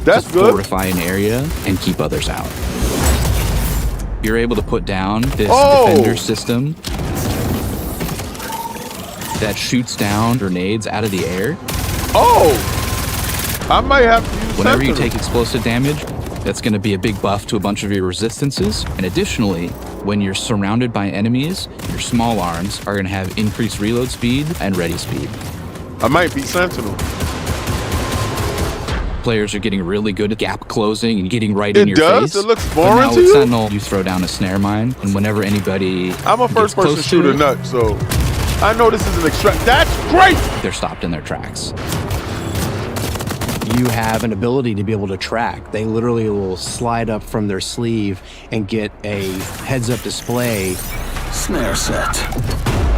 That's to good. Fortify an area and keep others out. You're able to put down this defender system that shoots down grenades out of the air. I might have to use Whenever you Sentinel. take explosive damage, that's going to be a big buff to a bunch of your resistances. And additionally, when you're surrounded by enemies, your small arms are going to have increased reload speed and ready speed. I might be Sentinel. Players are getting really good at gap closing and getting right in your face. It looks But boring now to with you? Sentinel, you throw down a snare mine, and whenever anybody I'm a first-person gets close shooter to it, nut, so I know this is an extract. That's great! they're stopped in their tracks. You have an ability to be able to track. They literally will slide up from their sleeve and get a heads-up display. Snare set.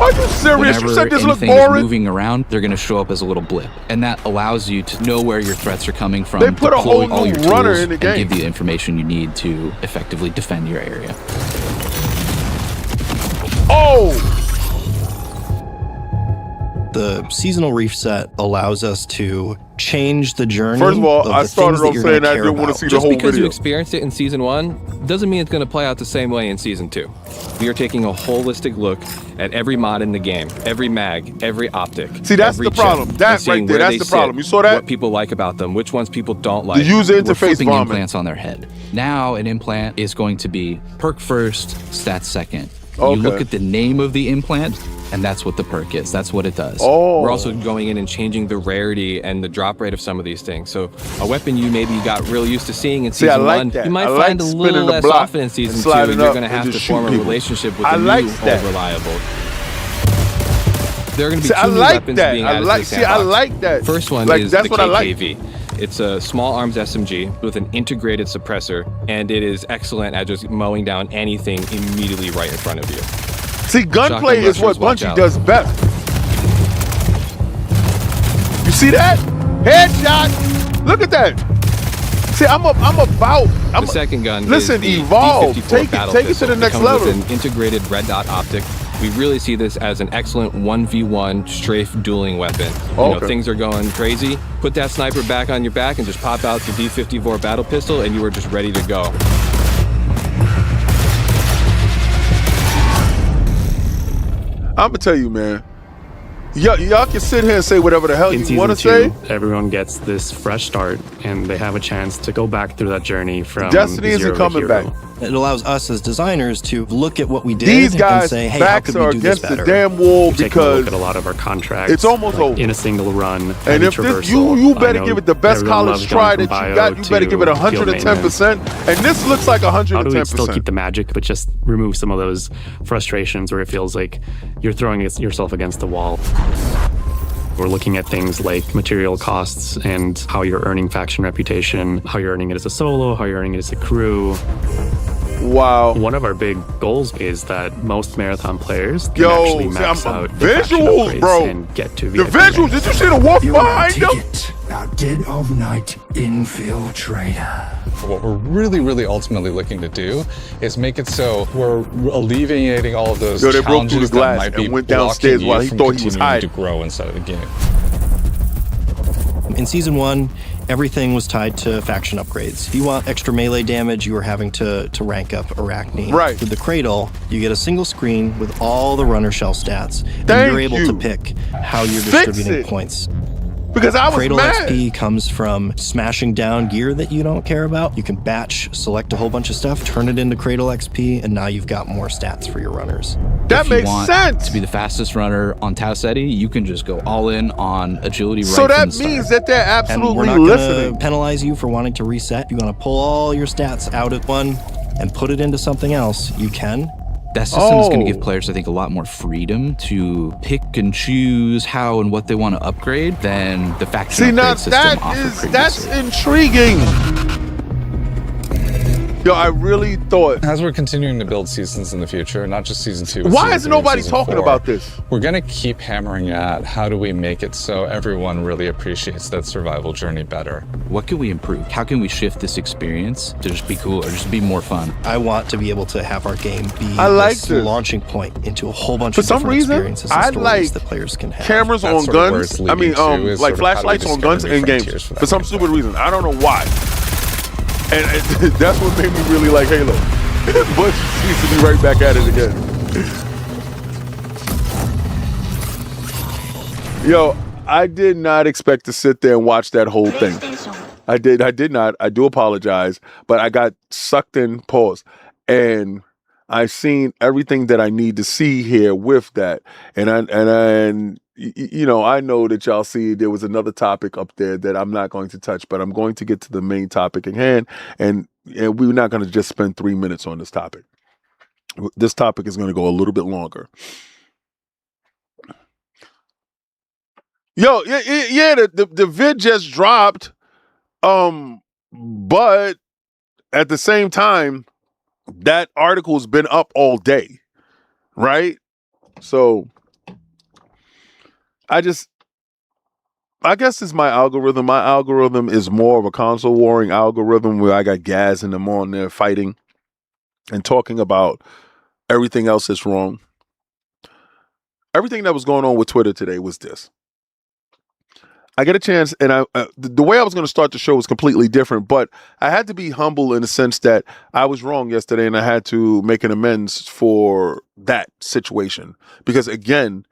Are you serious? You said this looked anything is boring? moving around, they're going to show up as a little blip. And that allows you to know where your threats are coming from. They put a deploy whole all new your runner tools, in the and game. give you the information you need to effectively defend your area. The seasonal reset allows us to change the journey. First of all, I started off saying I didn't want to see the whole video. Just because you experienced it in Season 1 doesn't mean it's going to play out the same way in Season 2. We are taking a holistic look at every mod in the game, every mag, every optic. See, that's every the problem. chip, That and seeing right there, where that's they the problem. sit, You saw that? What people like about them, which ones people don't like. The user We're interface flipping vomit. implants on their head. Now an implant is going to be perk first, stats second. Okay. You look at the name of the implant, and that's what the perk is. That's what it does. We're also going in and changing the rarity and the drop rate of some of these things. So a weapon you maybe got real used to seeing in See, I Season like 1, that. you might I like find a spinning little the less block often in Season and 2, sliding and you're up going to and have to just form a shoot people. relationship with I the like new that. old reliable. There are going to be See, I two new like weapons that. being I added like- to the see, I sandbox. like that. First one Like, is that's the what I like. KKV. It's a small arms SMG with an integrated suppressor, and it is excellent at just mowing down anything immediately right in front of you. See, gunplay is what Watch Bungie out. does best. You see that? Headshot. Look at that. See, I'm about. The second gun Listen, is the evolve. D54 Take battle it to pistol. the next It comes level. with an integrated red dot optic. We really see this as an excellent 1v1 strafe dueling weapon. You know, Okay. things are going crazy. Put that sniper back on your back and just pop out the D54 battle pistol, and you are just ready to go. I'm gonna tell you, man. Y'all can sit here and say whatever the hell In you want to Season say. 2, everyone gets this fresh start, and they have a chance to go back through that journey from Destiny isn't zero to coming hero. back. It allows us as designers to look at what we did These and guys' say, hey, how backs could we are do this against the better? damn wall Taking a because look at a lot of our contracts. it's almost over. In a single run. And if this, you better give it the best college try that you got. You better give it 110%. And this looks like 110%. How do we still keep the magic, but just remove some of those frustrations where it feels like you're throwing yourself against the wall? We're looking at things like material costs and how you're earning faction reputation, how you're earning it as a solo, how you're earning it as a crew. Wow. One of our big goals is that most marathon players can actually max out the faction visuals, upgrades bro. and get to The VIP visuals. rank. Did you see the wolf behind them? Now, Dead of Night Infiltrator. What we're really ultimately looking to do is make it so we're alleviating all of those Yo, they broke through the challenges that glass might be and went blocking downstairs you while he from thought he was continuing hiding. to grow inside of the game. In Season 1, everything was tied to faction upgrades. If you want extra melee damage, you were having to rank up Arachne. Right. With the Cradle, you get a single screen with all the runner shell stats, and Thank you're able you. to pick how you're Fix distributing it. points. Because I was Cradle mad. XP comes from smashing down gear that you don't care about. You can batch, select a whole bunch of stuff, turn it into Cradle XP, and now you've got more stats for your runners. That makes sense. To be the fastest runner on Tau Ceti, you can just go all in on agility right So from the that start. means that they're absolutely And we're not listening. going to penalize you for wanting to reset. If you want to pull all your stats out of one and put it into something else, you can. That system is going to give players, I think, a lot more freedom to pick and choose how and what they want to upgrade than the faction upgrade system offered that's previously. intriguing. Yo, I really thought. As we're continuing to build seasons in the future, not just season 2. But Why season is 3, nobody season talking 4, about this? We're going to keep hammering at how do we make it so everyone really appreciates that survival journey better. What can we improve? How can we shift this experience to just be cooler, just be more fun? I want to be able to have our game be this launching point into a whole bunch For of some different reason, experiences and I stories like that players can have. cameras That's on sort of where guns. it's I mean, leading to, is like sort of how do we flashlights on discover guns new in games frontiers for that for some gameplay. stupid reason. I don't know why. And that's what made me really like Halo. Butch seems to be right back at it again. Yo, I did not expect to sit there and watch that whole thing. I did not. I do apologize, but I got sucked in, pause, and I seen everything that I need to see here with that. And you know, I know that y'all see there was another topic up there that I'm not going to touch, but I'm going to get to the main topic at hand, and we're not going to just spend 3 minutes on this topic. This topic is going to go a little bit longer. Yo, yeah, the vid just dropped, but at the same time, that article's been up all day, right? So I guess it's my algorithm. My algorithm is more of a console warring algorithm where I got Gaz and them on there fighting and talking about everything else that's wrong. Everything that was going on with Twitter today was this. I get a chance, and the way I was going to start the show was completely different, but I had to be humble in the sense that I was wrong yesterday, and I had to make an amends for that situation. Because again,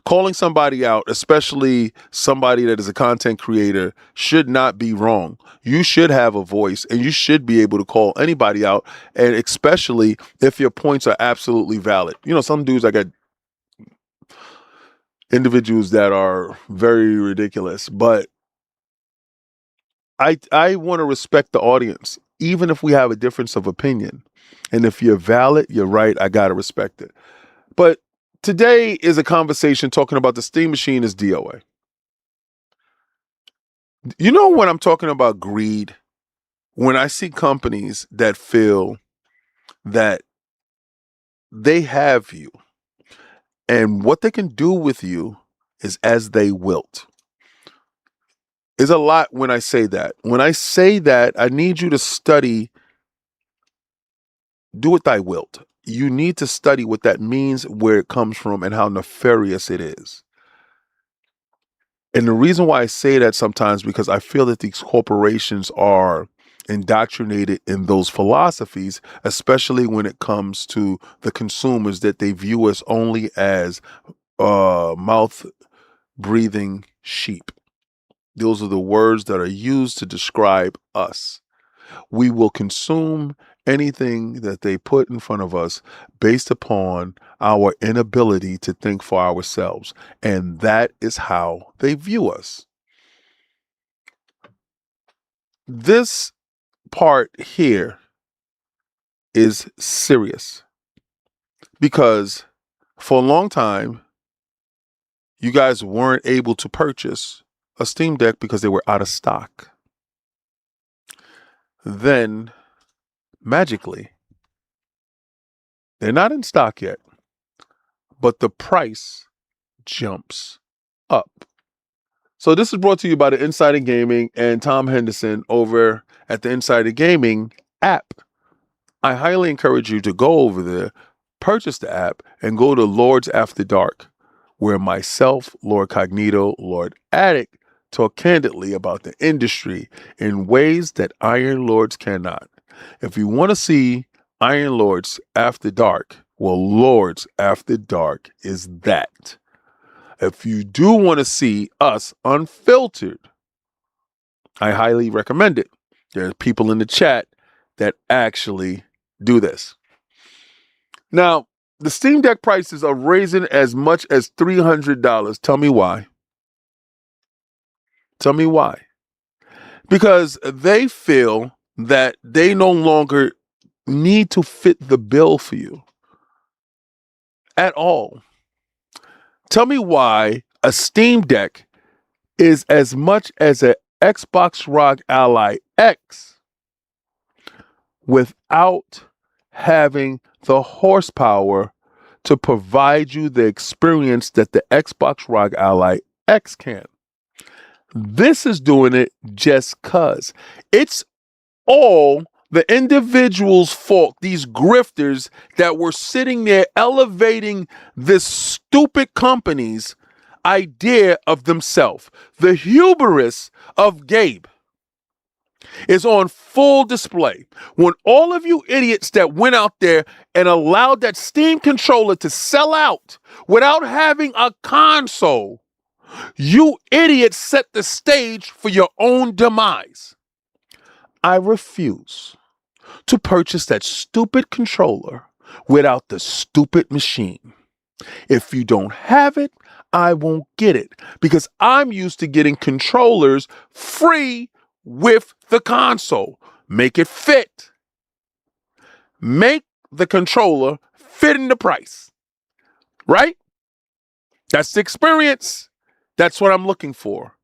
calling somebody out, especially somebody that is a content creator, should not be wrong. You should have a voice, and you should be able to call anybody out, and especially if your points are absolutely valid. You know, some dudes, I got individuals that are very ridiculous, but I want to respect the audience, even if we have a difference of opinion. And if you're valid, you're right, I got to respect it. But today is a conversation talking about the Steam Machine as DOA. You know, when I'm talking about greed, when I see companies that feel that they have you and what they can do with you is as they wilt. Is a lot when I say that. When I say that, I need you to study, do what thy wilt. You need to study what that means, where it comes from, and how nefarious it is. And the reason why I say that sometimes because I feel that these corporations are indoctrinated in those philosophies, especially when it comes to the consumers, that they view us only as mouth-breathing sheep. Those are the words that are used to describe us. We will consume anything that they put in front of us based upon our inability to think for ourselves. And that is how they view us. This part here is serious because for a long time, you guys weren't able to purchase a Steam Deck because they were out of stock. Then, magically, they're not in stock yet, but the price jumps up. So this is brought to you by the Insider Gaming and Tom Henderson over at the Insider Gaming app. I highly encourage you to go over there, purchase the app, and go to Lords After Dark, where myself, Lord Cognito, Lord Attic, talk candidly about the industry in ways that Iron Lords cannot. If you want to see Iron Lords After Dark, well, Lords After Dark is that. If you do want to see us unfiltered, I highly recommend it. There are people in the chat that actually do this. Now, the Steam Deck prices are raising as much as $300. Tell me why. Tell me why. Because they feel that they no longer need to fit the bill for you at all. Tell me why a Steam Deck is as much as an Xbox Rock Ally X without having the horsepower to provide you the experience that the Xbox Rock Ally X can. This is doing it just cuz. It's all the individual's fault, these grifters that were sitting there elevating this stupid company's idea of themselves. The hubris of Gabe is on full display when all of you idiots that went out there and allowed that Steam controller to sell out without having a console, you idiots set the stage for your own demise. I refuse to purchase that stupid controller without the stupid machine. If you don't have it, I won't get it because I'm used to getting controllers free with the console. Make it fit. Make the controller fit in the price. Right? That's the experience. That's what I'm looking for.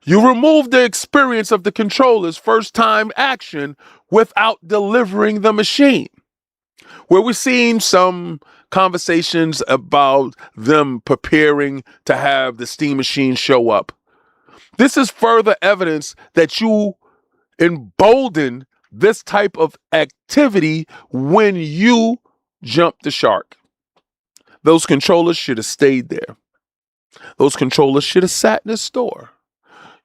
You remove the experience of the controller's first time action without delivering the machine. Where we're seeing some conversations about them preparing to have the Steam machine show up. This is further evidence that you embolden this type of activity when you jump the shark. Those controllers should have stayed there. Those controllers should have sat in the store.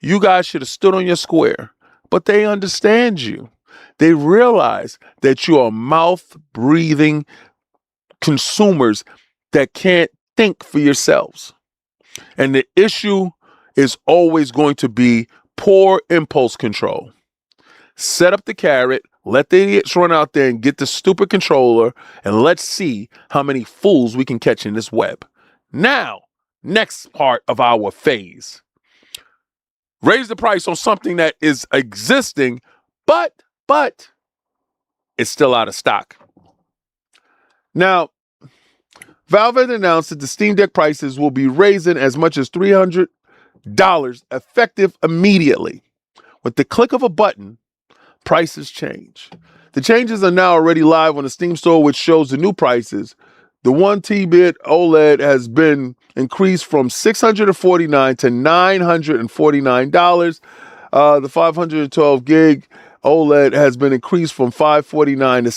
You guys should have stood on your square, but they understand you. They realize that you are mouth-breathing consumers that can't think for yourselves. And the issue is always going to be poor impulse control. Set up the carrot, let the idiots run out there and get the stupid controller, and let's see how many fools we can catch in this web. Now, next part of our phase. Raise the price on something that is existing, but it's still out of stock. Now, Valve had announced that the Steam Deck prices will be raising as much as $300 effective immediately. With the click of a button, prices change. The changes are now already live on the Steam store, which shows the new prices. The 1TB OLED has been increased from $649 to $949. The 512 gig OLED has been increased from $549 to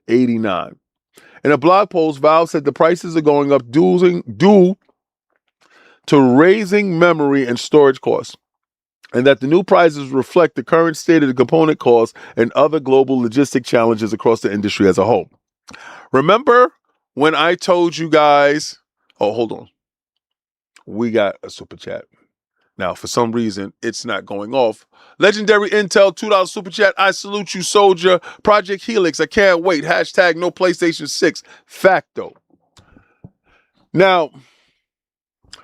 $789. In a blog post, Valve said the prices are going up due to raising memory and storage costs, and that the new prices reflect the current state of the component costs and other global logistic challenges across the industry as a whole. Remember when I told you guys, oh, hold on. We got a super chat. Now, for some reason, it's not going off. Legendary Intel, $2 super chat. I salute you, soldier. Project Helix, I can't wait. Hashtag no PlayStation 6. Facto. Now,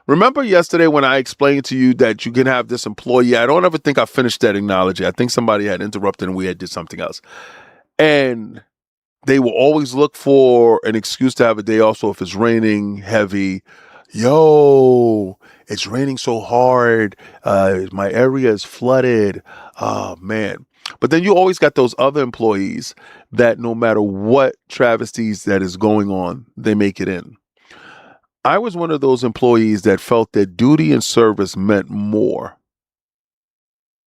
remember yesterday when I explained to you that you can have this employee? I don't ever think I finished that analogy. I think somebody had interrupted and we had did something else. And they will always look for an excuse to have a day off. So if it's raining heavy, yo, it's raining so hard. My area is flooded. Oh, man. But then you always got those other employees that no matter what travesties that is going on, they make it in. I was one of those employees that felt that duty and service meant more.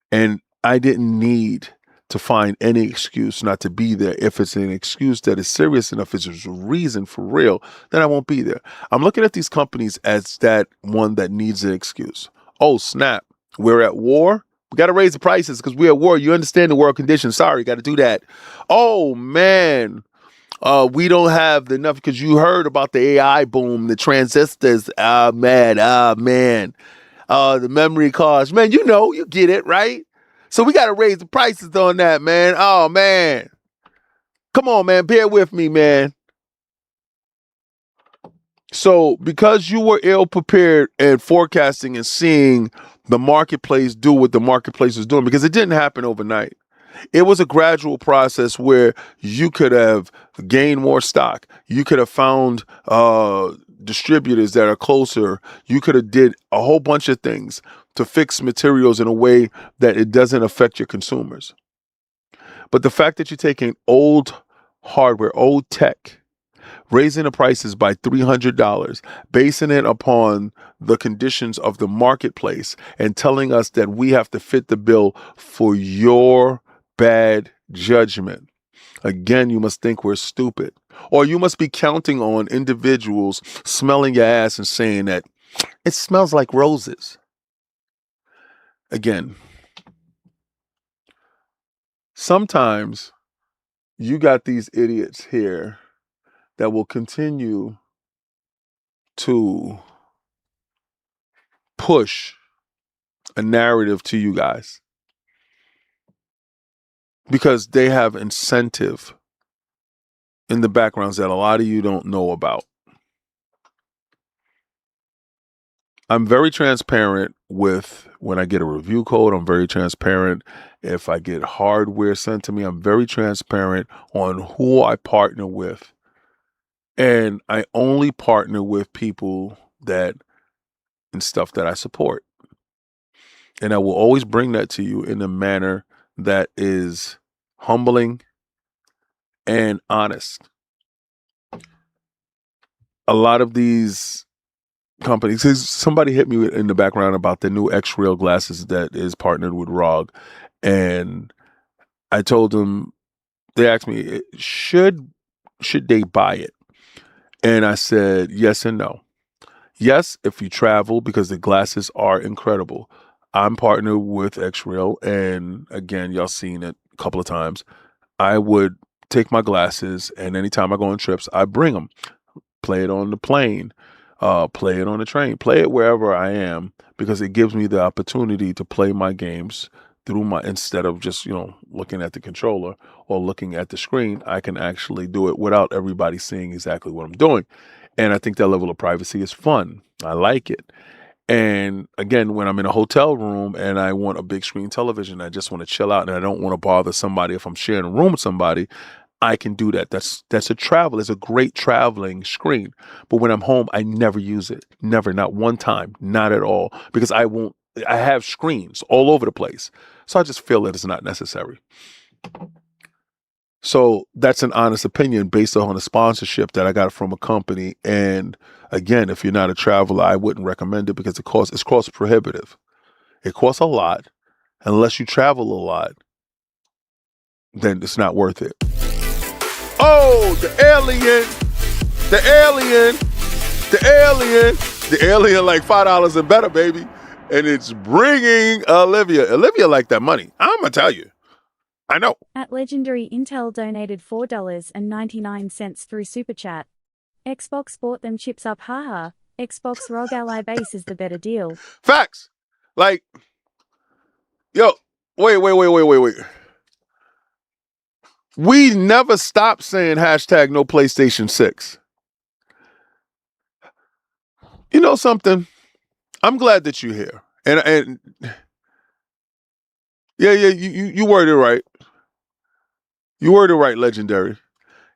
And I didn't need to find any excuse not to be there. If it's an excuse that is serious enough, if there's a reason for real, then I won't be there. I'm looking at these companies as that one that needs an excuse. Oh, snap. We're at war. We got to raise the prices because we're at war. You understand the world conditions. Sorry, got to do that. Oh, man. we don't have enough, because you heard about the AI boom, the transistors. Man. The memory cards. Man, you get it, right? So we got to raise the prices on that, man. Oh, man. Come on, man. Bear with me, man. So because you were ill prepared and forecasting and seeing the marketplace do what the marketplace is doing, because it didn't happen overnight. It was a gradual process where you could have gained more stock. You could have found distributors that are closer. You could have did a whole bunch of things to fix materials in a way that it doesn't affect your consumers. But the fact that you're taking old hardware, old tech, raising the prices by $300, basing it upon the conditions of the marketplace, and telling us that we have to fit the bill for your bad judgment. Again, you must think we're stupid. Or you must be counting on individuals smelling your ass and saying that it smells like roses. Again, sometimes you got these idiots here that will continue to push a narrative to you guys because they have incentive in the backgrounds that a lot of you don't know about. I'm very transparent with when I get a review code. I'm very transparent if I get hardware sent to me. I'm very transparent on who I partner with. And I only partner with people and stuff that I support. And I will always bring that to you in a manner that is humbling and honest. A lot of these companies, somebody hit me in the background about the new X-Rail glasses that is partnered with ROG. And I told them, they asked me, should they buy it? And I said, yes and no. Yes, if you travel, because the glasses are incredible. I'm partnered with X-Rail, and again, y'all seen it a couple of times. I would take my glasses, and anytime I go on trips, I bring them. Play it on the plane, play it on the train, play it wherever I am, because it gives me the opportunity to play my games through instead of just, looking at the controller or looking at the screen. I can actually do it without everybody seeing exactly what I'm doing. And I think that level of privacy is fun. I like it. And again, when I'm in a hotel room and I want a big screen television, I just want to chill out and I don't want to bother somebody. If I'm sharing a room with somebody, I can do that. That's it's a great traveling screen. But when I'm home, I never use it. Never, not one time, not at all. Because I have screens all over the place. So I just feel that it's not necessary. So that's an honest opinion based on a sponsorship that I got from a company. And again, if you're not a traveler, I wouldn't recommend it because it's cost prohibitive. It costs a lot. Unless you travel a lot, then it's not worth it. Oh, the alien, like $5 and better, baby. And it's bringing Olivia. Olivia like that money. I'm going to tell you. I know. At Legendary Intel donated $4.99 through Super Chat. Xbox bought them chips up, haha. Xbox ROG Ally base is the better deal. Facts. Like, yo, wait. We never stopped saying hashtag no PlayStation 6. You know something? I'm glad that you're here. And yeah, you worded it right. You worded it right, Legendary.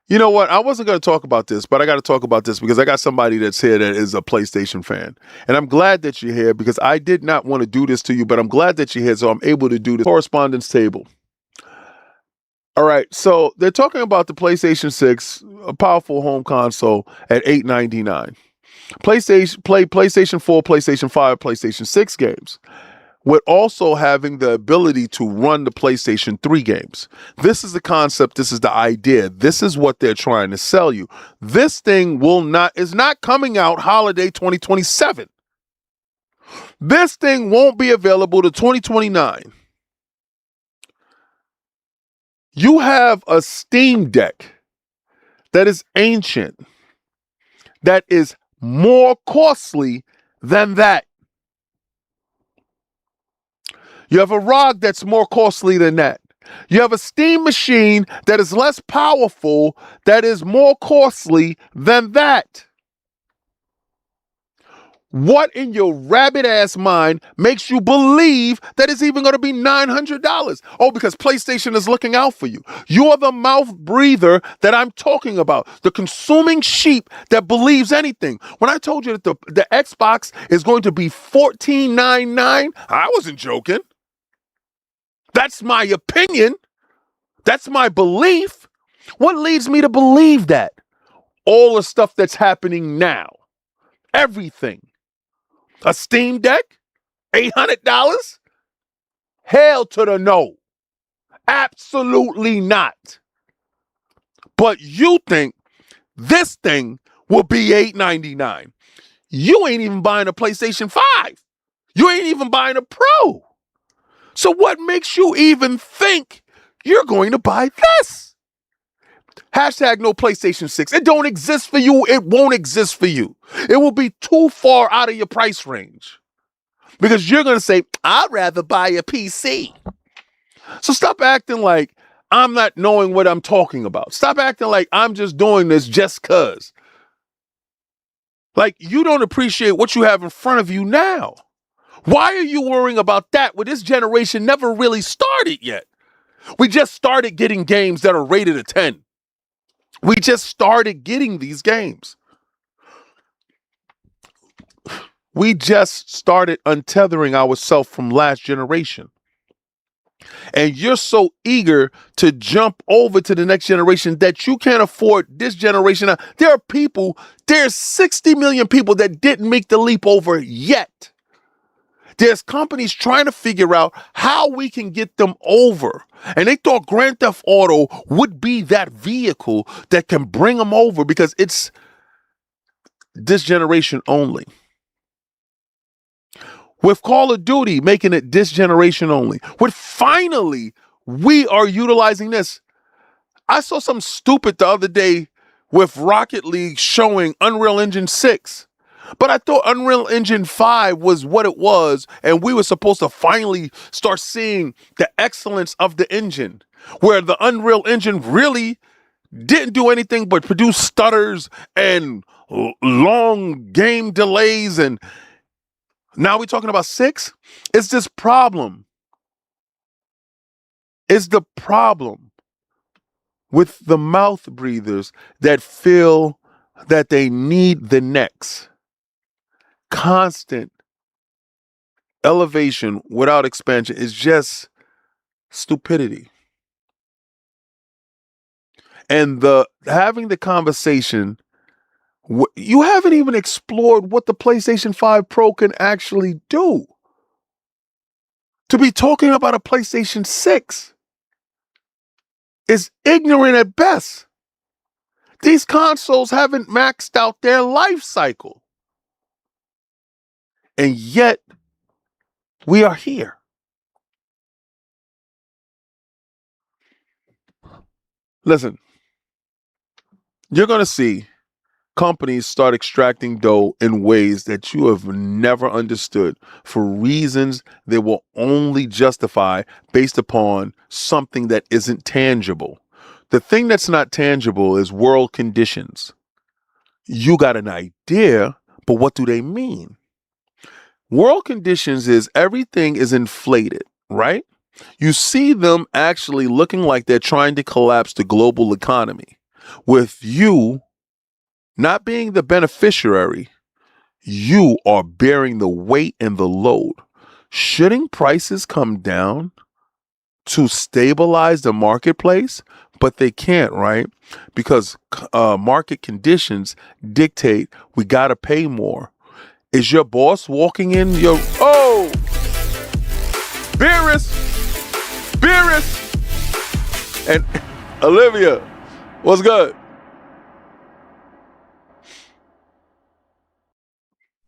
You know what? I wasn't going to talk about this, but I got to talk about this because I got somebody that's here that is a PlayStation fan. And I'm glad that you're here because I did not want to do this to you, but I'm glad that you're here, so I'm able to do the correspondence table. All right, so they're talking about the PlayStation 6, a powerful home console at $899. PlayStation 4, PlayStation 5, PlayStation 6 games, with also having the ability to run the PlayStation 3 games. This is the concept. This is the idea. This is what they're trying to sell you. This thing is not coming out holiday 2027. This thing won't be available to 2029. You have a Steam Deck that is ancient, that is more costly than that. You have a ROG that's more costly than that. You have a steam machine that is less powerful, that is more costly than that. What in your rabbit ass mind makes you believe that it's even going to be $900? Oh, because PlayStation is looking out for you. You're the mouth breather that I'm talking about. The consuming sheep that believes anything. When I told you that the Xbox is going to be $14.99, I wasn't joking. That's my opinion. That's my belief. What leads me to believe that? All the stuff that's happening now. Everything. A Steam Deck? $800? Hell to the no. Absolutely not. But you think this thing will be $899. You ain't even buying a PlayStation 5. You ain't even buying a Pro. So what makes you even think you're going to buy this? Hashtag no PlayStation 6. It don't exist for you. It won't exist for you. It will be too far out of your price range. Because you're going to say, I'd rather buy a PC. So stop acting like I'm not knowing what I'm talking about. Stop acting like I'm just doing this just cuz. Like you don't appreciate what you have in front of you now. Why are you worrying about that when this generation never really started yet? We just started getting games that are rated a 10. We just started getting these games. We just started untethering ourselves from last generation. And you're so eager to jump over to the next generation that you can't afford this generation. There's 60 million people that didn't make the leap over yet. There's companies trying to figure out how we can get them over. And they thought Grand Theft Auto would be that vehicle that can bring them over because it's this generation only. With Call of Duty making it this generation only. With finally, we are utilizing this. I saw something stupid the other day with Rocket League showing Unreal Engine 6. But I thought Unreal Engine 5 was what it was, and we were supposed to finally start seeing the excellence of the engine, where the Unreal Engine really didn't do anything but produce stutters and long game delays, and now we're talking about 6? It's this problem. It's the problem with the mouth breathers that feel that they need the next. Constant elevation without expansion is just stupidity. And having the conversation, you haven't even explored what the PlayStation 5 Pro can actually do. To be talking about a PlayStation 6 is ignorant at best. These consoles haven't maxed out their life cycle. And yet, we are here. Listen, you're going to see companies start extracting dough in ways that you have never understood for reasons they will only justify based upon something that isn't tangible. The thing that's not tangible is world conditions. You got an idea, but what do they mean? World conditions is everything is inflated, right? You see them actually looking like they're trying to collapse the global economy. With you not being the beneficiary, you are bearing the weight and the load. Shouldn't prices come down to stabilize the marketplace? But they can't, right? Because market conditions dictate we got to pay more. Is your boss walking in your... Oh! Beerus! And Olivia, what's good?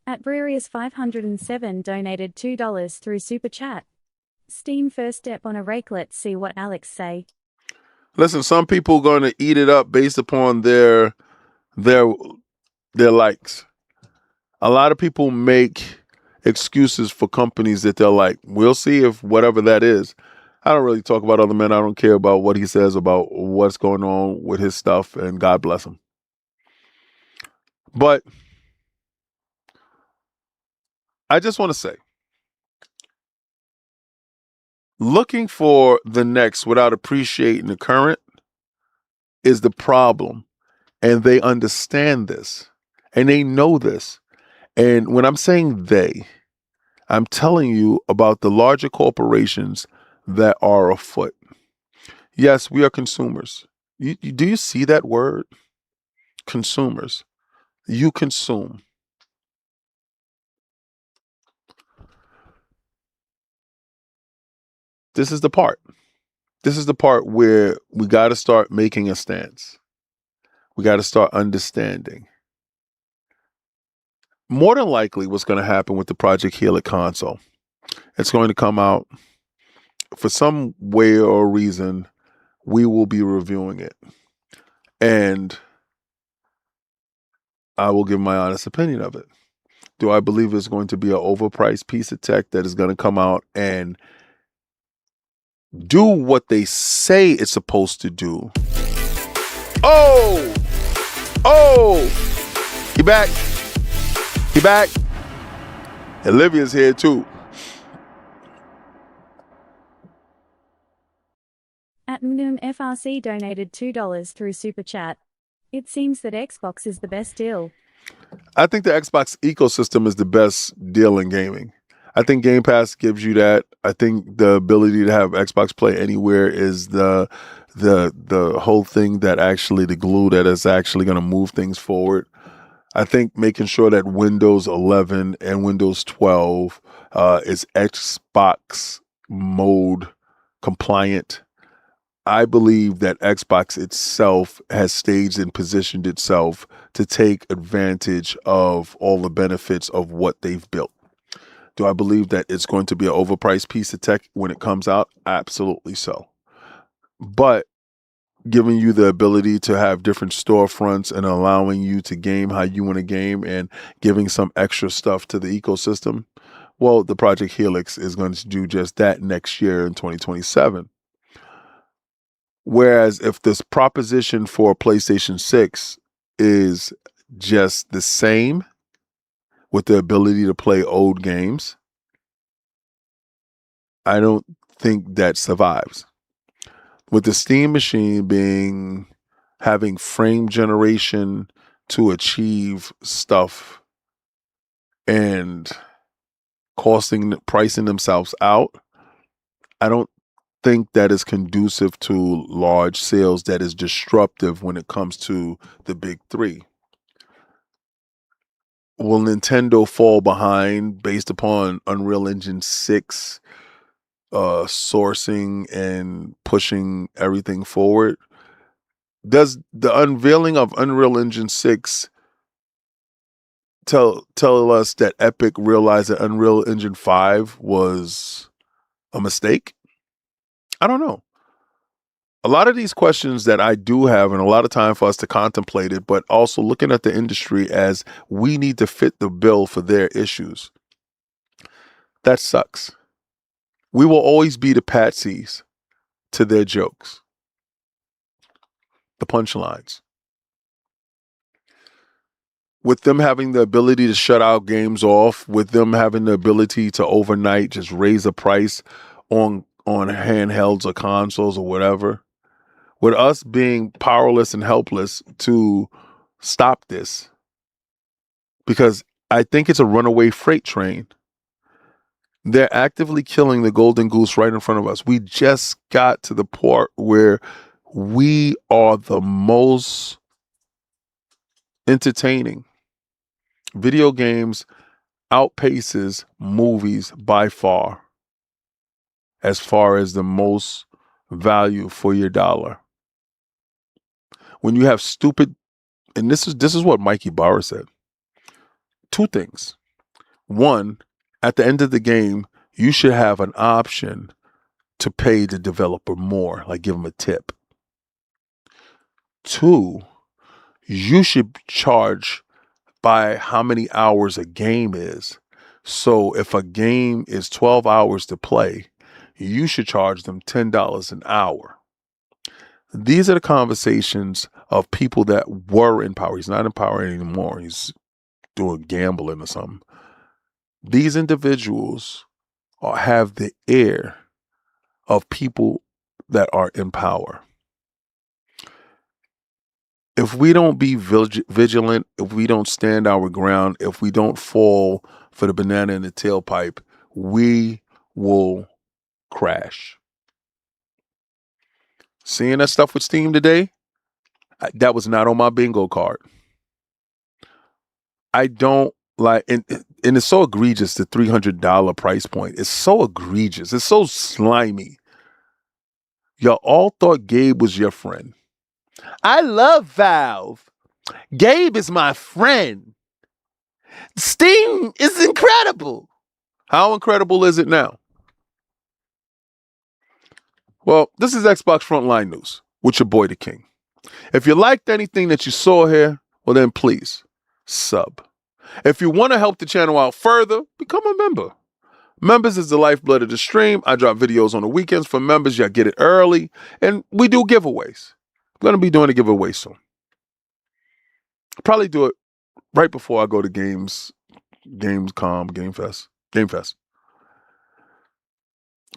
At Brerius507 donated $2 through Super Chat. Steam first step on a rake. Let's see what Alex say. Listen, some people going to eat it up based upon their likes. A lot of people make excuses for companies that they're like, we'll see if whatever that is. I don't really talk about other men. I don't care about what he says about what's going on with his stuff, and God bless him. But I just want to say, looking for the next without appreciating the current is the problem. And they understand this. And they know this. And when I'm saying they, I'm telling you about the larger corporations that are afoot. Yes, we are consumers. Do you see that word? Consumers. You consume. This is the part. This is the part where we got to start making a stance. We got to start understanding. More than likely, what's going to happen with the Project Helix console, it's going to come out for some way or reason. We will be reviewing it, and I will give my honest opinion of it. Do I believe it's going to be an overpriced piece of tech that is going to come out and do what they say it's supposed to do? Oh, he back. He back. Olivia's here too. At Mnum FRC donated $2 through Super Chat. It seems that Xbox is the best deal. I think the Xbox ecosystem is the best deal in gaming. I think Game Pass gives you that. I think the ability to have Xbox Play Anywhere is the whole thing that actually, the glue that is actually going to move things forward. I think making sure that Windows 11 and Windows 12 is Xbox mode compliant. I believe that Xbox itself has staged and positioned itself to take advantage of all the benefits of what they've built. Do I believe that it's going to be an overpriced piece of tech when it comes out? Absolutely so. But giving you the ability to have different storefronts and allowing you to game how you want to game and giving some extra stuff to the ecosystem, well, the Project Helix is going to do just that next year in 2027. Whereas if this proposition for PlayStation 6 is just the same with the ability to play old games, I don't think that survives. With the Steam machine having frame generation to achieve stuff and pricing themselves out, I don't think that is conducive to large sales, that is disruptive when it comes to the big three. Will Nintendo fall behind based upon Unreal Engine 6 sourcing and pushing everything forward? Does the unveiling of Unreal Engine 6 tell us that Epic realized that Unreal Engine 5 was a mistake? I don't know. A lot of these questions that I do have, and a lot of time for us to contemplate it, but also looking at the industry as we need to fit the bill for their issues. That sucks. We will always be the patsies to their jokes, the punchlines. With them having the ability to shut our games off, with them having the ability to overnight just raise a price on handhelds or consoles or whatever, with us being powerless and helpless to stop this, because I think it's a runaway freight train. They're actively killing the golden goose right in front of us. We just got to the part where we are the most entertaining. Video games outpaces movies by far as the most value for your dollar. When you have stupid, and this is what Mikey Barr said. Two things. One, at the end of the game, you should have an option to pay the developer more, like give them a tip. 2, you should charge by how many hours a game is. So if a game is 12 hours to play, you should charge them $10 an hour. These are the conversations of people that were in power. He's not in power anymore. He's doing gambling or something. These individuals have the air of people that are in power. If we don't be vigilant, if we don't stand our ground, if we don't fall for the banana in the tailpipe, we will crash. Seeing that stuff with Steam today, that was not on my bingo card. I don't like, and it's so egregious, the $300 price point. It's so egregious. It's so slimy. Y'all all thought Gabe was your friend. I love Valve. Gabe is my friend. Steam is incredible. How incredible is it now? Well, this is Xbox Frontline News with your boy, the King. If you liked anything that you saw here, well then please sub. If you want to help the channel out further, become a member. Members is the lifeblood of the stream. I drop videos on the weekends for members. Y'all get it early. And we do giveaways. I'm going to be doing a giveaway soon. Probably do it right before I go to Game Fest.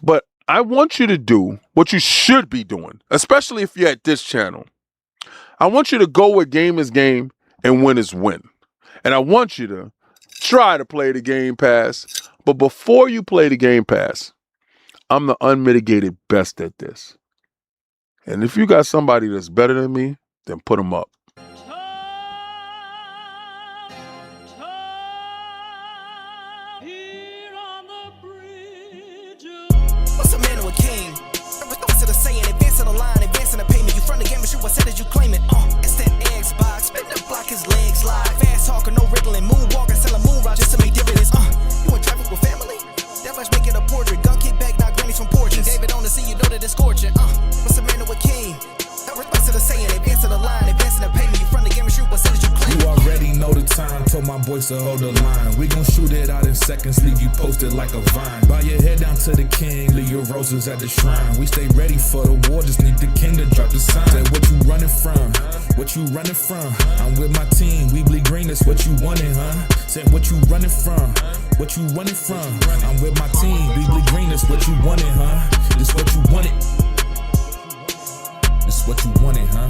But I want you to do what you should be doing, especially if you're at this channel. I want you to go where game is game and win is win. And I want you to try to play the Game Pass. But before you play the Game Pass, I'm the unmitigated best at this. And if you got somebody that's better than me, then put them up. What's a man or a king? What's it saying? Advancing the line, advancing the payment. You from the game, and shoot what said as you claim it. It's that Xbox. Spin the block, his legs slide. Fast talker, no wriggling. Moonwalking, selling moon rock just to make dividends. You in traffic with family? That much make it a portrait. Gun kick back, not grannies from porches. David on the sea, you know that it's scorching. What's a man or a king? What's it saying? Advancing the line, advancing the payment. You from the game, and shoot what said as you claim it. You already know the time. Told my boys to hold the line. We gon' shoot it out in seconds. Leave you posted like a vine. Bow your head down to the king. Leave your roses at the shrine. We stay ready for the war. Just need the king to drop the sign. Say what you running from? What you running from? I'm with my team. We bleed green. That's what you wanted, huh? Said what you running from? What you running from? I'm with my team. We bleed green. That's what you wanted, huh? This what you wanted. This what you wanted, huh?